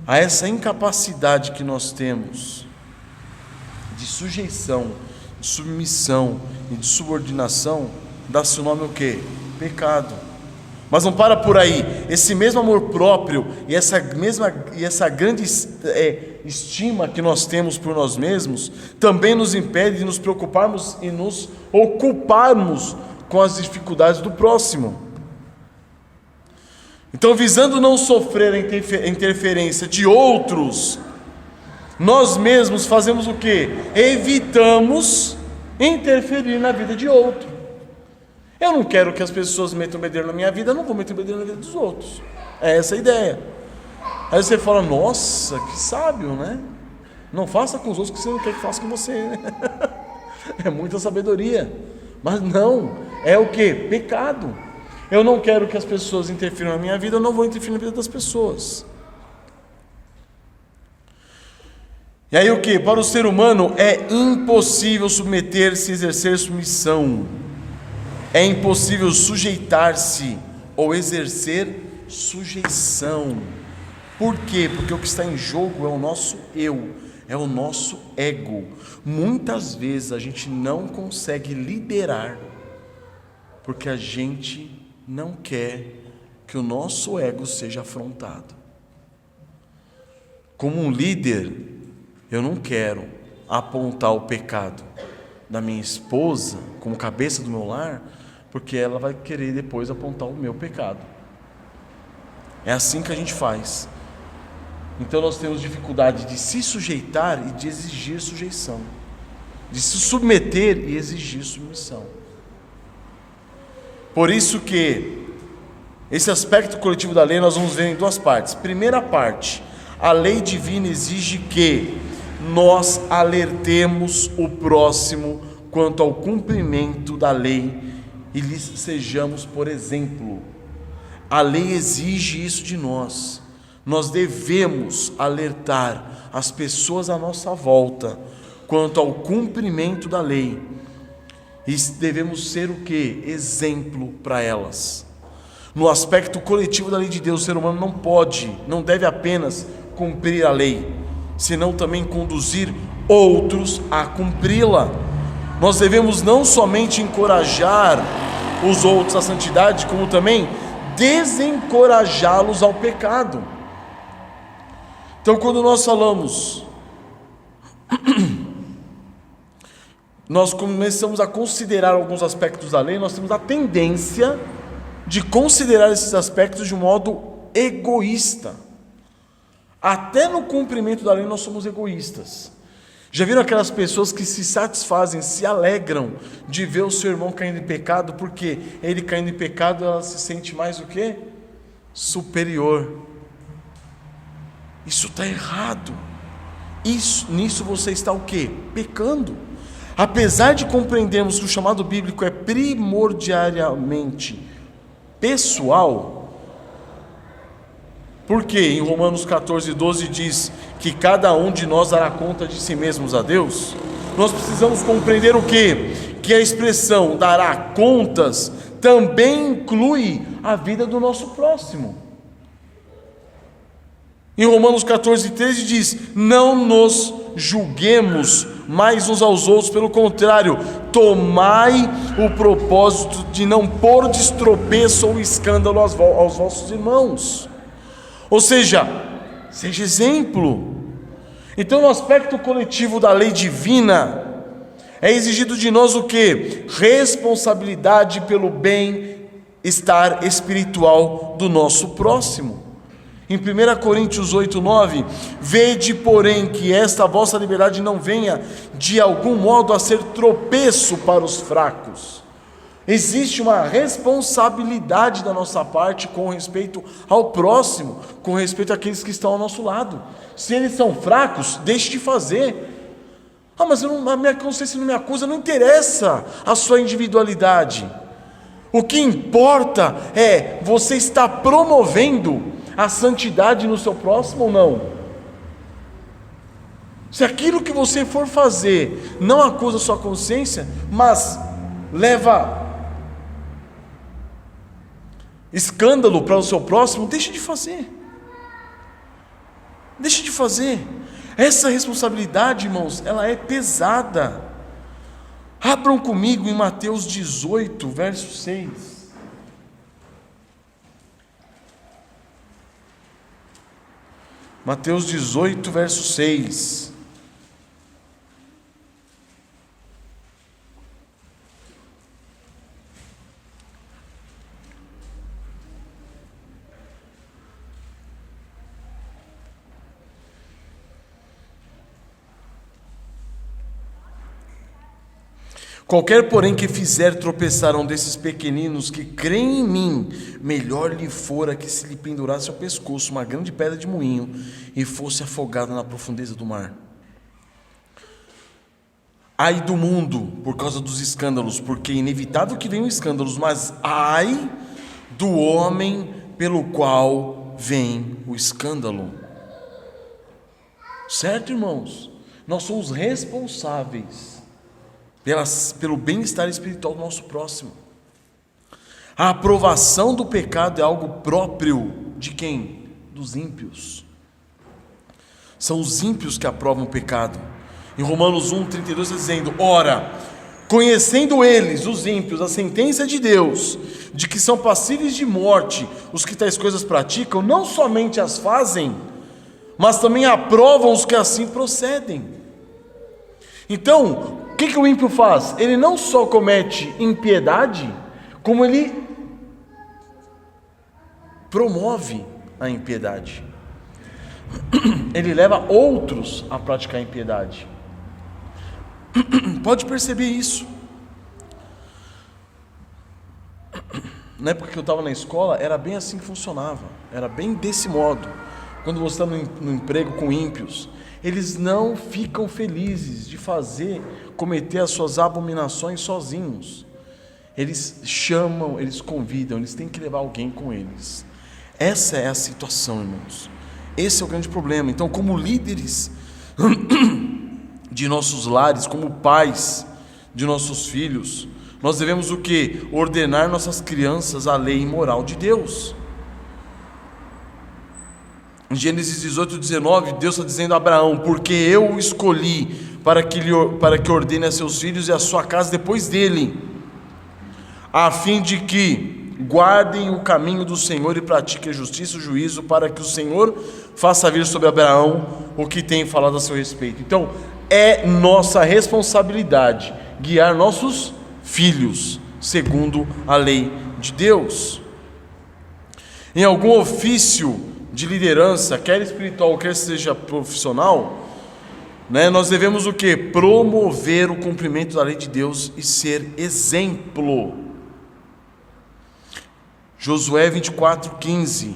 A essa incapacidade que nós temos de sujeição, de submissão e de subordinação, dá-se o nome o quê? Pecado. Mas não para por aí. Esse mesmo amor próprio e essa grande estima que nós temos por nós mesmos também nos impede de nos preocuparmos e nos ocuparmos com as dificuldades do próximo. Então, visando não sofrer a interferência de outros, nós mesmos fazemos o quê? Evitamos interferir na vida de outro. Eu não quero que as pessoas metam bedelho na minha vida, eu não vou meter bedelho na vida dos outros. É essa a ideia. Aí você fala, nossa, que sábio, né? Não faça com os outros o que você não quer que faça com você, né? É muita sabedoria. Mas não, é o quê? Pecado. Eu não quero que as pessoas interfiram na minha vida, eu não vou interferir na vida das pessoas. E aí o quê? Para o ser humano é impossível submeter-se e exercer submissão. É impossível sujeitar-se ou exercer sujeição. Por quê? Porque o que está em jogo é o nosso eu, é o nosso ego. Muitas vezes a gente não consegue liderar porque a gente não quer que o nosso ego seja afrontado. Como um líder, eu não quero apontar o pecado da minha esposa como cabeça do meu lar, porque ela vai querer depois apontar o meu pecado. É assim que a gente faz. Então nós temos dificuldade de se sujeitar e de exigir sujeição, de se submeter e exigir submissão. Por isso que esse aspecto coletivo da lei nós vamos ver em duas partes. Primeira parte, a lei divina exige que nós alertemos o próximo quanto ao cumprimento da lei e lhes sejamos por exemplo. A lei exige isso de nós. Nós devemos alertar as pessoas à nossa volta quanto ao cumprimento da lei. E devemos ser o quê? Exemplo para elas. No aspecto coletivo da lei de Deus, o ser humano não deve apenas cumprir a lei, senão também conduzir outros a cumpri-la. Nós devemos não somente encorajar os outros à santidade, como também desencorajá-los ao pecado. Então, quando nós falamos, nós começamos a considerar alguns aspectos da lei, nós temos a tendência de considerar esses aspectos de um modo egoísta. Até no cumprimento da lei nós somos egoístas. Já viram aquelas pessoas que se satisfazem, se alegram de ver o seu irmão caindo em pecado, porque ele caindo em pecado, ela se sente mais o quê? Superior. Isso está errado. Nisso você está o quê? Pecando. Apesar de compreendermos que o chamado bíblico é primordialmente pessoal, porque em Romanos 14:12 diz que cada um de nós dará conta de si mesmos a Deus, nós precisamos compreender o quê? Que a expressão dará contas também inclui a vida do nosso próximo. Em Romanos 14:13 diz: não nos julguemos mais uns aos outros, pelo contrário, tomai o propósito de não pôr de tropeço ou escândalo aos vossos irmãos. Ou seja, seja exemplo. Então, no aspecto coletivo da lei divina, é exigido de nós o quê? Responsabilidade pelo bem-estar espiritual do nosso próximo. Em 1 Coríntios 8:9, vede, porém, que esta vossa liberdade não venha de algum modo a ser tropeço para os fracos. Existe uma responsabilidade da nossa parte com respeito ao próximo, com respeito àqueles que estão ao nosso lado. Se eles são fracos, deixe de fazer. Mas a minha consciência não me acusa, não interessa a sua individualidade. O que importa é você estar promovendo a santidade no seu próximo ou não. Se aquilo que você for fazer não acusa a sua consciência, mas leva escândalo para o seu próximo, deixe de fazer. Deixe de fazer. Essa responsabilidade, irmãos, ela é pesada. Abram comigo em Mateus 18, verso 6. Mateus 18, verso 6. Qualquer, porém, que fizer tropeçar um desses pequeninos que creem em mim, melhor lhe fora que se lhe pendurasse ao pescoço uma grande pedra de moinho e fosse afogado na profundeza do mar. Ai do mundo por causa dos escândalos, porque é inevitável que venham escândalos, mas ai do homem pelo qual vem o escândalo. Certo, irmãos? Nós somos responsáveis pelo bem-estar espiritual do nosso próximo. A aprovação do pecado é algo próprio de quem? Dos ímpios. São os ímpios que aprovam o pecado. Em Romanos 1,32 está dizendo: ora, conhecendo eles, os ímpios, a sentença de Deus, de que são passíveis de morte os que tais coisas praticam, não somente as fazem, mas também aprovam os que assim procedem. Então, o que o ímpio faz? Ele não só comete impiedade, como ele promove a impiedade. Ele leva outros a praticar a impiedade. Pode perceber isso. Na época que eu estava na escola, era bem assim que funcionava. Era bem desse modo. Quando você está no emprego com ímpios, eles não ficam felizes de cometer as suas abominações sozinhos. Eles chamam, eles convidam, eles têm que levar alguém com eles. Essa é a situação, irmãos. Esse é o grande problema. Então, como líderes de nossos lares, como pais de nossos filhos, nós devemos o quê? Ordenar nossas crianças a lei moral de Deus. Em Gênesis 18, 19, Deus está dizendo a Abraão: porque eu o escolhi para que ordene a seus filhos e a sua casa depois dele, a fim de que guardem o caminho do Senhor e pratiquem a justiça e o juízo, para que o Senhor faça vir sobre Abraão o que tem falado a seu respeito. Então, é nossa responsabilidade guiar nossos filhos segundo a lei de Deus. Em algum ofício de liderança, quer espiritual, quer seja profissional, nós devemos o quê? Promover o cumprimento da lei de Deus e ser exemplo. Josué 24:15.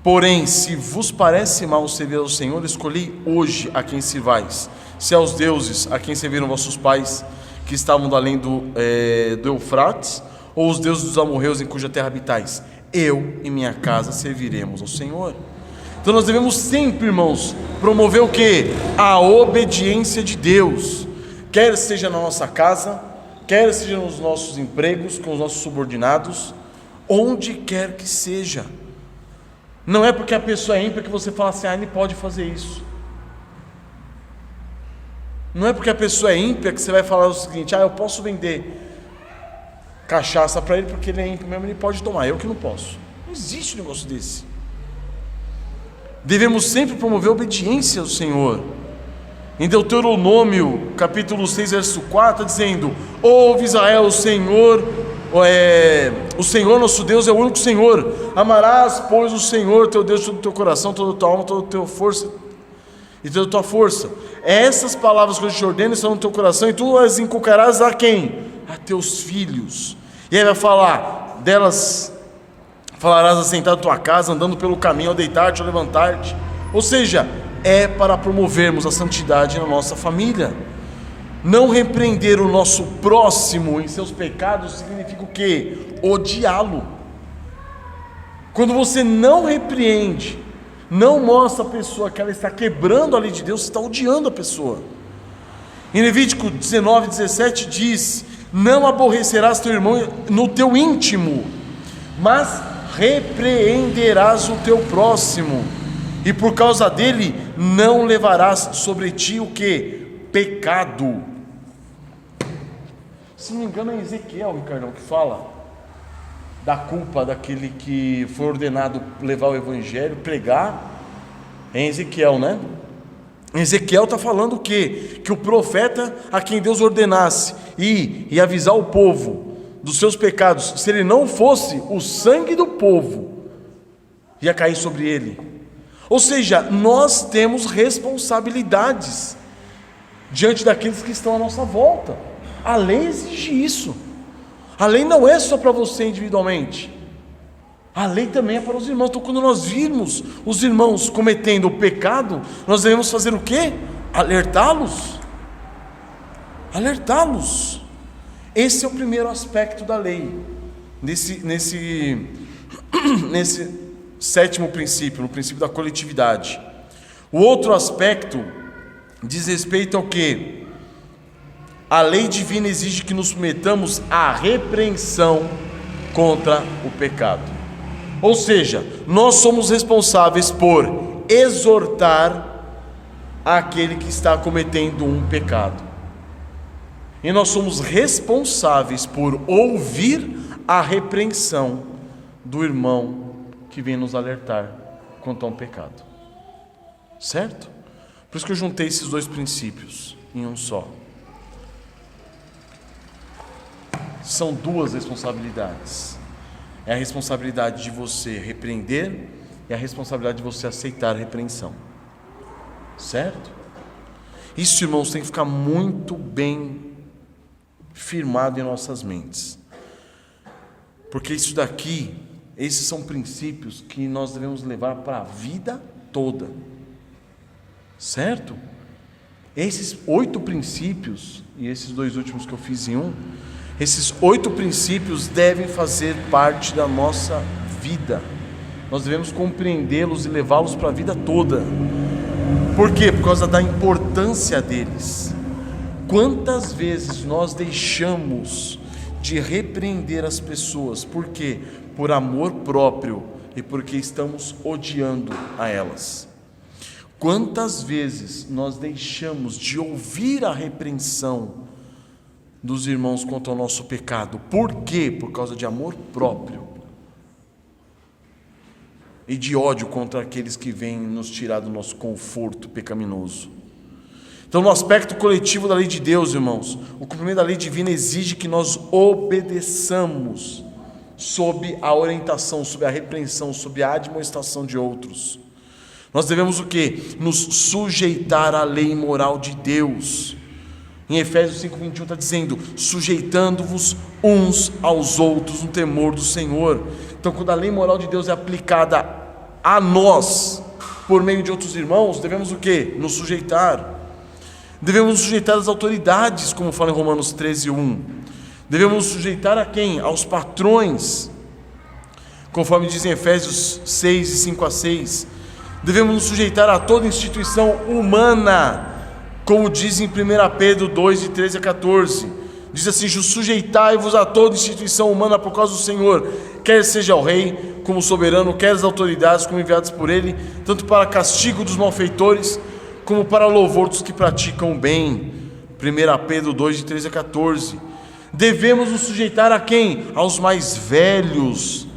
Porém, se vos parece mal servir ao Senhor, escolhi hoje a quem sirvais, se aos deuses a quem serviram vossos pais, que estavam do além do Eufrates, ou os deuses dos amorreus em cuja terra habitais. Eu e minha casa serviremos ao Senhor. Então nós devemos sempre, irmãos, promover o quê? A obediência de Deus, quer seja na nossa casa, quer seja nos nossos empregos, com os nossos subordinados, onde quer que seja. Não é porque a pessoa é ímpia que você fala assim: ele pode fazer isso. Não é porque a pessoa é ímpia que você vai falar o seguinte: eu posso vender cachaça para ele porque ele é ímpio mesmo, ele pode tomar, eu que não posso. Não existe um negócio desse. Devemos sempre promover a obediência ao Senhor. Em Deuteronômio capítulo 6 verso 4 dizendo: ouve Israel, o Senhor nosso Deus é o único Senhor. Amarás, pois, o Senhor teu Deus todo o teu coração, toda a tua alma, toda a tua força e toda a tua força. Essas palavras que eu te ordeno estão no teu coração, e tu as inculcarás a quem? a teus filhos. E aí vai falar, delas falarás assentado em tua casa, andando pelo caminho, ao deitar-te, ao levantar-te. Ou seja, é para promovermos a santidade na nossa família. Não repreender o nosso próximo em seus pecados significa o quê? Odiá-lo. Quando você não repreende, não mostra a pessoa que ela está quebrando a lei de Deus, você está odiando a pessoa. Em Levítico 19:17 diz: não aborrecerás teu irmão no teu íntimo, mas repreenderás o teu próximo, e por causa dele não levarás sobre ti o que? Pecado. Se não me engano é Ezequiel, Ricardão, que fala da culpa daquele que foi ordenado levar o evangelho, pregar. É em Ezequiel, né? Ezequiel está falando o quê? Que o profeta a quem Deus ordenasse e avisar o povo dos seus pecados, se ele não fosse, o sangue do povo ia cair sobre ele. Ou seja, nós temos responsabilidades diante daqueles que estão à nossa volta. A lei exige isso. A lei não é só para você individualmente, a lei também é para os irmãos. Então, quando nós virmos os irmãos cometendo o pecado, nós devemos fazer o quê? Alertá-los. Alertá-los. Esse é o primeiro aspecto da lei, nesse sétimo princípio, no princípio da coletividade. O outro aspecto diz respeito ao quê? A lei divina exige que nos submetamos à repreensão contra o pecado. Ou seja, nós somos responsáveis por exortar aquele que está cometendo um pecado. E nós somos responsáveis por ouvir a repreensão do irmão que vem nos alertar quanto a um pecado. Certo? Por isso que eu juntei esses dois princípios em um só. São duas responsabilidades. É a responsabilidade de você repreender e a responsabilidade de você aceitar a repreensão. Certo? Isso, irmãos, tem que ficar muito bem firmado em nossas mentes. Porque isso daqui, esses são princípios que nós devemos levar para a vida toda. Certo? Esses 8 princípios, e esses 2 últimos que eu fiz em um, esses 8 princípios devem fazer parte da nossa vida. Nós devemos compreendê-los e levá-los para a vida toda. Por quê? Por causa da importância deles. Quantas vezes nós deixamos de repreender as pessoas? Por quê? Por amor próprio e porque estamos odiando a elas. Quantas vezes nós deixamos de ouvir a repreensão dos irmãos quanto ao nosso pecado? Por quê? Por causa de amor próprio e de ódio contra aqueles que vêm nos tirar do nosso conforto pecaminoso. Então, no aspecto coletivo da lei de Deus, irmãos, o cumprimento da lei divina exige que nós obedeçamos sob a orientação, sob a repreensão, sob a admoestação de outros. Nós devemos o quê? Nos sujeitar à lei moral de Deus. Em Efésios 5:21 está dizendo: sujeitando-vos uns aos outros no temor do Senhor. Então, quando a lei moral de Deus é aplicada a nós, por meio de outros irmãos, devemos o quê? Nos sujeitar. Devemos nos sujeitar às autoridades, como fala em Romanos 13:1. Devemos nos sujeitar a quem? Aos patrões, conforme diz em Efésios 6, 5-6. Devemos nos sujeitar a toda instituição humana, como diz em 1 Pedro 2, de 13 a 14. Diz assim: sujeitai-vos a toda instituição humana por causa do Senhor, quer seja o rei como soberano, quer as autoridades como enviadas por ele, tanto para castigo dos malfeitores, como para louvor dos que praticam o bem. 1 Pedro 2, de 13 a 14. Devemos nos sujeitar a quem? Aos mais velhos.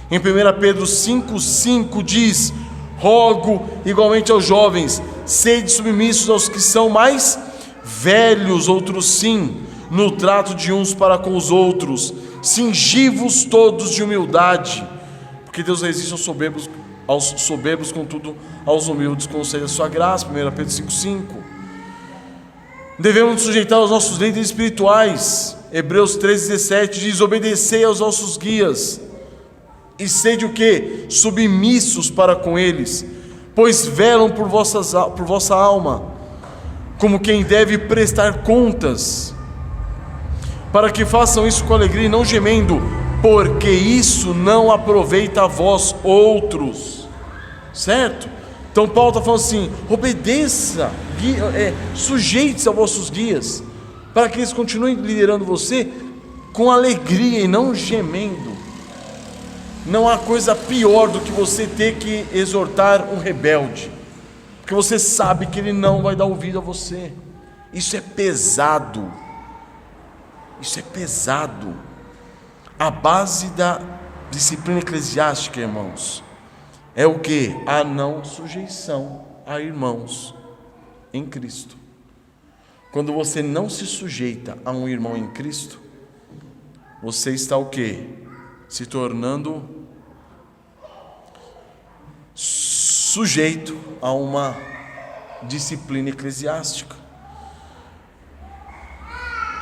Em 1 Pedro 5,5 diz: rogo igualmente aos jovens, sede submissos aos que são mais velhos, outros sim, no trato de uns para com os outros, cingi-vos todos de humildade, porque Deus resiste aos soberbos, contudo aos humildes concede a sua graça. 1 Pedro 5,5. Devemos nos sujeitar aos nossos líderes espirituais. Hebreus 13,17 diz: obedecei aos vossos guias, e sede o quê? Submissos para com eles, pois velam por vossa alma, como quem deve prestar contas, para que façam isso com alegria e não gemendo, porque isso não aproveita a vós outros. Certo? Então Paulo está falando assim: obedeça, sujeite-se aos vossos guias, para que eles continuem liderando você com alegria e não gemendo. Não há coisa pior do que você ter que exortar um rebelde, porque você sabe que ele não vai dar ouvido a você. Isso é pesado. Isso é pesado. A base da disciplina eclesiástica, irmãos, é o que? A não sujeição a irmãos em Cristo. Quando você não se sujeita a um irmão em Cristo, você está o quê? Se tornando sujeito a uma disciplina eclesiástica.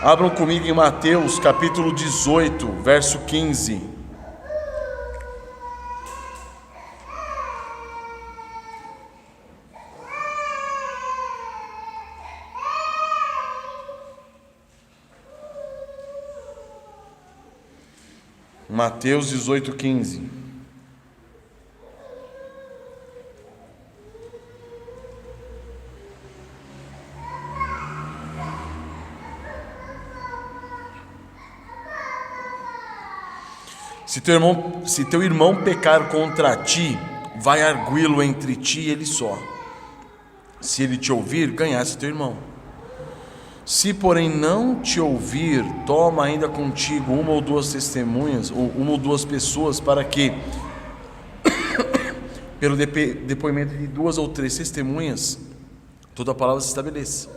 Abram comigo em Mateus capítulo 18, verso 15. Mateus 18, 15. Se teu irmão pecar contra ti, vai arguí-lo entre ti e ele só. Se ele te ouvir, ganhaste teu irmão. Se porém não te ouvir, toma ainda contigo uma ou duas testemunhas, ou uma ou duas pessoas, para que, pelo depoimento de duas ou três testemunhas, toda a palavra se estabeleça.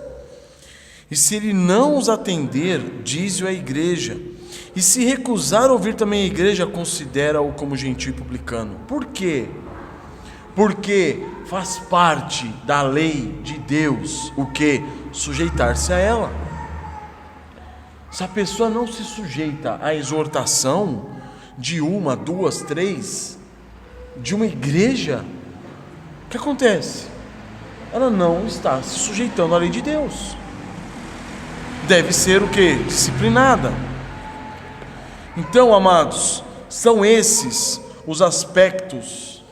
E se ele não os atender, dize-o à igreja. E se recusar ouvir também a igreja, considera-o como gentil e publicano. Por quê? Porque faz parte da lei de Deus o que? Sujeitar-se a ela. Se a pessoa não se sujeita à exortação de uma, duas, três, de uma igreja, o que acontece? Ela não está se sujeitando à lei de Deus. Deve ser o que? Disciplinada. Então, amados, são esses os aspectos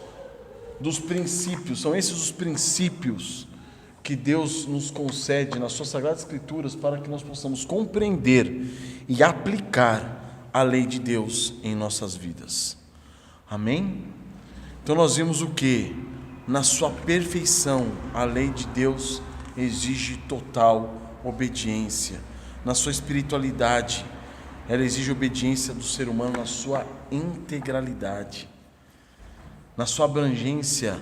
dos princípios, são esses os princípios que Deus nos concede nas suas Sagradas Escrituras para que nós possamos compreender e aplicar a lei de Deus em nossas vidas. Amém? Então nós vimos o que? Na sua perfeição, a lei de Deus exige total obediência. Na sua espiritualidade, ela exige obediência do ser humano na sua integralidade. Na sua abrangência,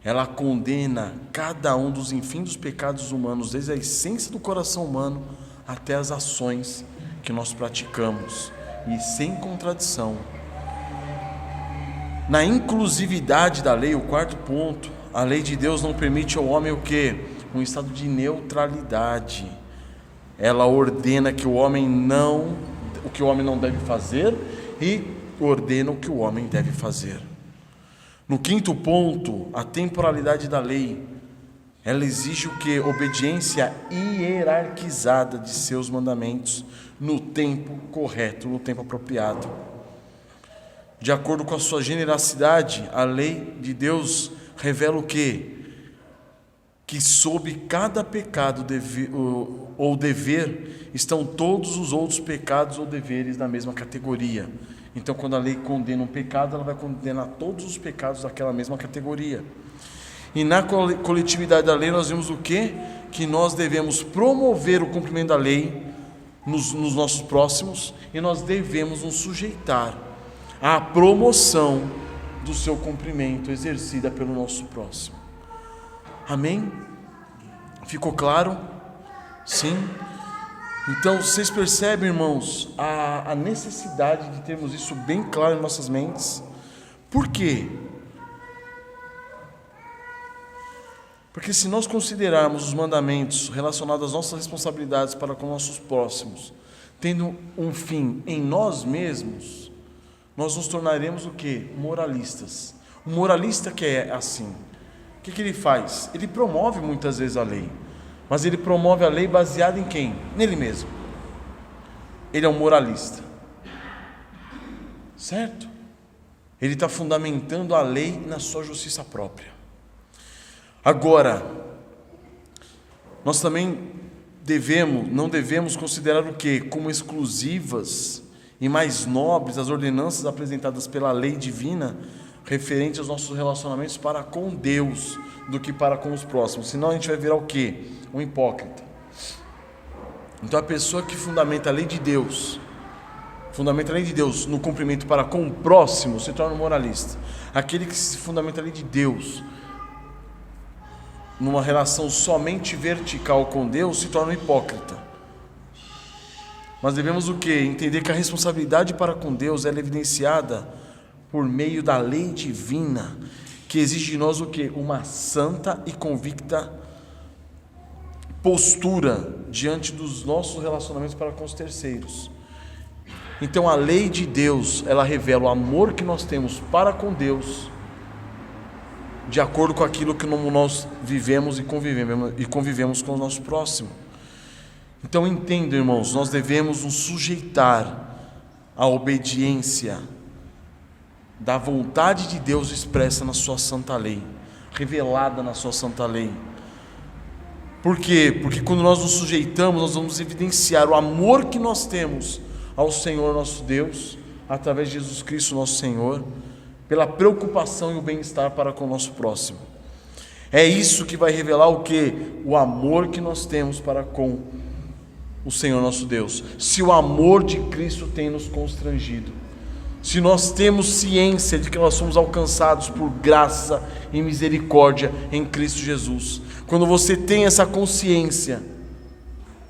ela condena cada um dos infindos pecados humanos, desde a essência do coração humano até as ações que nós praticamos, e sem contradição. Na inclusividade da lei, o quarto ponto, a lei de Deus não permite ao homem o quê? Um estado de neutralidade. Ela ordena que o que o homem não deve fazer e ordena o que o homem deve fazer. No quinto ponto, a temporalidade da lei, ela exige o que? Obediência hierarquizada de seus mandamentos no tempo correto, no tempo apropriado. De acordo com a sua generosidade, a lei de Deus revela o quê? Que sob cada pecado ou dever estão todos os outros pecados ou deveres na mesma categoria. Então, quando a lei condena um pecado, ela vai condenar todos os pecados daquela mesma categoria. E na coletividade da lei nós vimos o quê? Que nós devemos promover o cumprimento da lei nos nossos próximos, e nós devemos nos sujeitar à promoção do seu cumprimento exercida pelo nosso próximo. Amém? Ficou claro? Sim? Então, vocês percebem, irmãos, a necessidade de termos isso bem claro em nossas mentes. Por quê? Porque se nós considerarmos os mandamentos relacionados às nossas responsabilidades para com nossos próximos, tendo um fim em nós mesmos, nós nos tornaremos o quê? Moralistas. O moralista que é assim, o que ele faz? Ele promove muitas vezes a lei, mas ele promove a lei baseada em quem? Nele mesmo. Ele é um moralista, certo? Ele está fundamentando a lei na sua justiça própria. Agora, nós também não devemos considerar o quê? Como exclusivas e mais nobres as ordenanças apresentadas pela lei divina referente aos nossos relacionamentos para com Deus do que para com os próximos. Senão a gente vai virar o quê? Um hipócrita. Então a pessoa que fundamenta a lei de Deus no cumprimento para com o próximo se torna um moralista. Aquele que se fundamenta a lei de Deus numa relação somente vertical com Deus se torna um hipócrita. Mas devemos o quê? Entender que a responsabilidade para com Deus ela é evidenciada por meio da lei divina, que exige de nós o quê? Uma santa e convicta postura diante dos nossos relacionamentos para com os terceiros. Então a lei de Deus, ela revela o amor que nós temos para com Deus, de acordo com aquilo que nós vivemos e convivemos com o nosso próximo. Então entenda, irmãos, nós devemos nos sujeitar à obediência da vontade de Deus expressa na sua santa lei, revelada na sua santa lei. Por quê? Porque quando nós nos sujeitamos, nós vamos evidenciar o amor que nós temos ao Senhor nosso Deus, através de Jesus Cristo nosso Senhor, pela preocupação e o bem-estar para com o nosso próximo. É isso que vai revelar o quê? O amor que nós temos para com o Senhor nosso Deus. Se o amor de Cristo tem nos constrangido, se nós temos ciência de que nós somos alcançados por graça e misericórdia em Cristo Jesus, quando você tem essa consciência,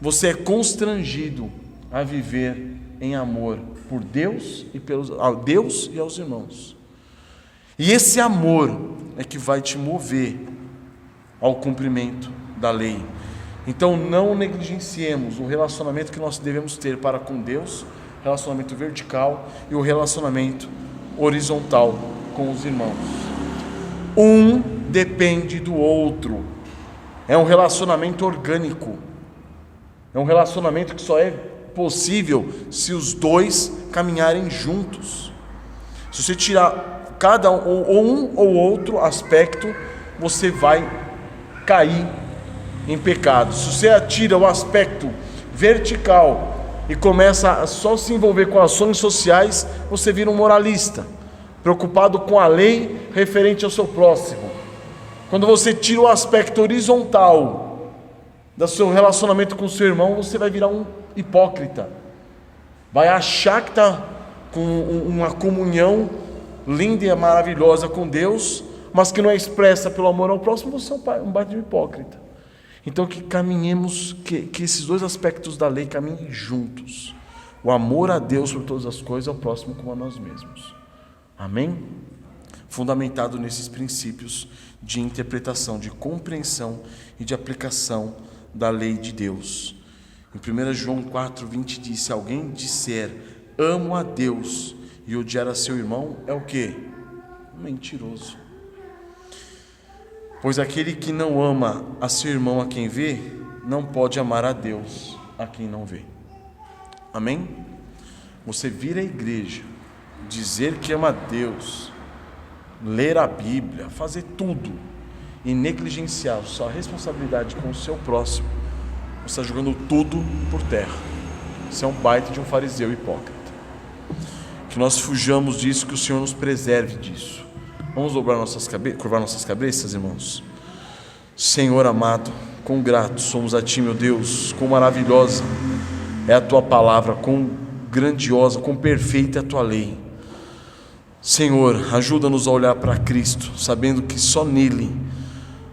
você é constrangido a viver em amor por Deus a Deus e aos irmãos. E esse amor é que vai te mover ao cumprimento da lei. Então não negligenciemos o relacionamento que nós devemos ter para com Deus, relacionamento vertical e o relacionamento horizontal com os irmãos. Um depende do outro. É um relacionamento orgânico. É um relacionamento que só é possível se os dois caminharem juntos. Se você tirar cada um ou outro aspecto, você vai cair em pecado. Se você atira o aspecto vertical e começa a só se envolver com ações sociais, você vira um moralista, preocupado com a lei referente ao seu próximo. Quando você tira o aspecto horizontal do seu relacionamento com o seu irmão, você vai virar um hipócrita. Vai achar que está com uma comunhão linda e maravilhosa com Deus, mas que não é expressa pelo amor ao próximo, você é um baita de hipócrita. Então que caminhemos, que esses dois aspectos da lei caminhem juntos. O amor a Deus por todas as coisas, ao próximo como a nós mesmos. Amém? Fundamentado nesses princípios de interpretação, de compreensão e de aplicação da lei de Deus. Em 1 João 4:20 diz: se alguém disser amo a Deus e odiar a seu irmão, é o quê? Mentiroso. Pois aquele que não ama a seu irmão a quem vê, não pode amar a Deus a quem não vê. Amém? Você vir à igreja, dizer que ama a Deus, ler a Bíblia, fazer tudo e negligenciar sua responsabilidade com o seu próximo, você está jogando tudo por terra. Você é um baita de um fariseu hipócrita. Que nós fujamos disso, que o Senhor nos preserve disso. Vamos curvar nossas cabeças, irmãos. Senhor amado, quão gratos somos a Ti, meu Deus, quão maravilhosa é a Tua palavra, quão grandiosa, quão perfeita é a Tua lei. Senhor, ajuda-nos a olhar para Cristo, sabendo que só nele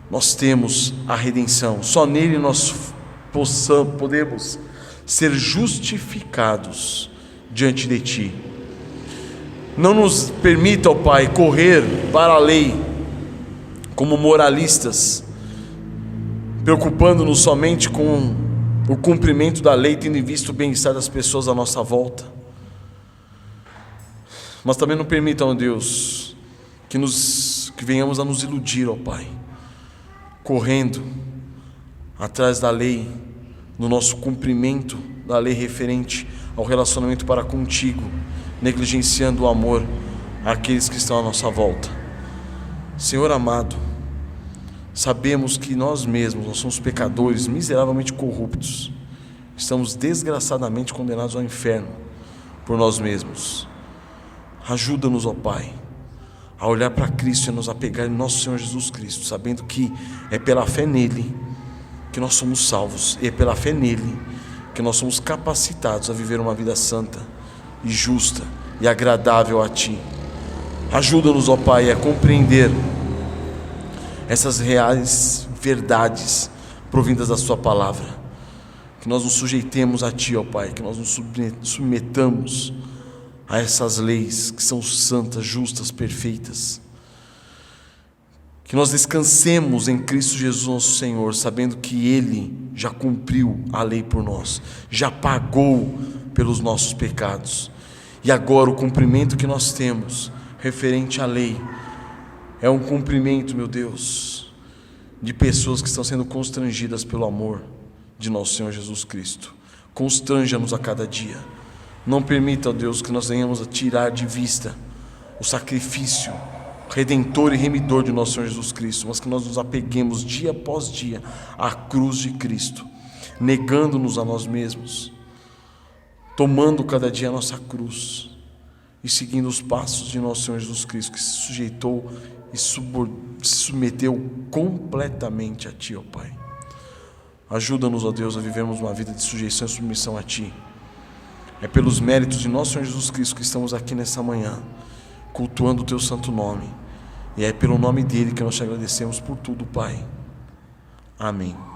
nós temos a redenção, só nele nós podemos ser justificados diante de Ti. Não nos permita, ó Pai, correr para a lei como moralistas, preocupando-nos somente com o cumprimento da lei, tendo em vista o bem-estar das pessoas à nossa volta. Mas também não permita, ó Deus, que venhamos a nos iludir, ó Pai, correndo atrás da lei, no nosso cumprimento da lei referente ao relacionamento para contigo, negligenciando o amor àqueles que estão à nossa volta. Senhor amado, sabemos que nós somos pecadores, miseravelmente corruptos, estamos desgraçadamente condenados ao inferno por nós mesmos. Ajuda-nos, ó Pai, a olhar para Cristo e a nos apegar em nosso Senhor Jesus Cristo, sabendo que é pela fé nele que nós somos salvos, e é pela fé nele que nós somos capacitados a viver uma vida santa e justa e agradável a Ti. Ajuda-nos, ó Pai, a compreender essas reais verdades provindas da Sua palavra, que nós nos sujeitemos a Ti, ó Pai, que nós nos submetamos a essas leis que são santas, justas, perfeitas, que nós descansemos em Cristo Jesus nosso Senhor, sabendo que Ele já cumpriu a lei por nós, já pagou pelos nossos pecados, e agora o cumprimento que nós temos referente à lei é um cumprimento, meu Deus, de pessoas que estão sendo constrangidas pelo amor de nosso Senhor Jesus Cristo. Constranja-nos a cada dia. Não permita, ó Deus, que nós venhamos a tirar de vista o sacrifício redentor e remidor de nosso Senhor Jesus Cristo, mas que nós nos apeguemos dia após dia à cruz de Cristo, negando-nos a nós mesmos, tomando cada dia a nossa cruz e seguindo os passos de nosso Senhor Jesus Cristo, que se sujeitou e se submeteu completamente a Ti, ó Pai. Ajuda-nos, ó Deus, a vivermos uma vida de sujeição e submissão a Ti. É pelos méritos de nosso Senhor Jesus Cristo que estamos aqui nessa manhã, cultuando o Teu santo nome. E é pelo nome dEle que nós te agradecemos por tudo, Pai. Amém.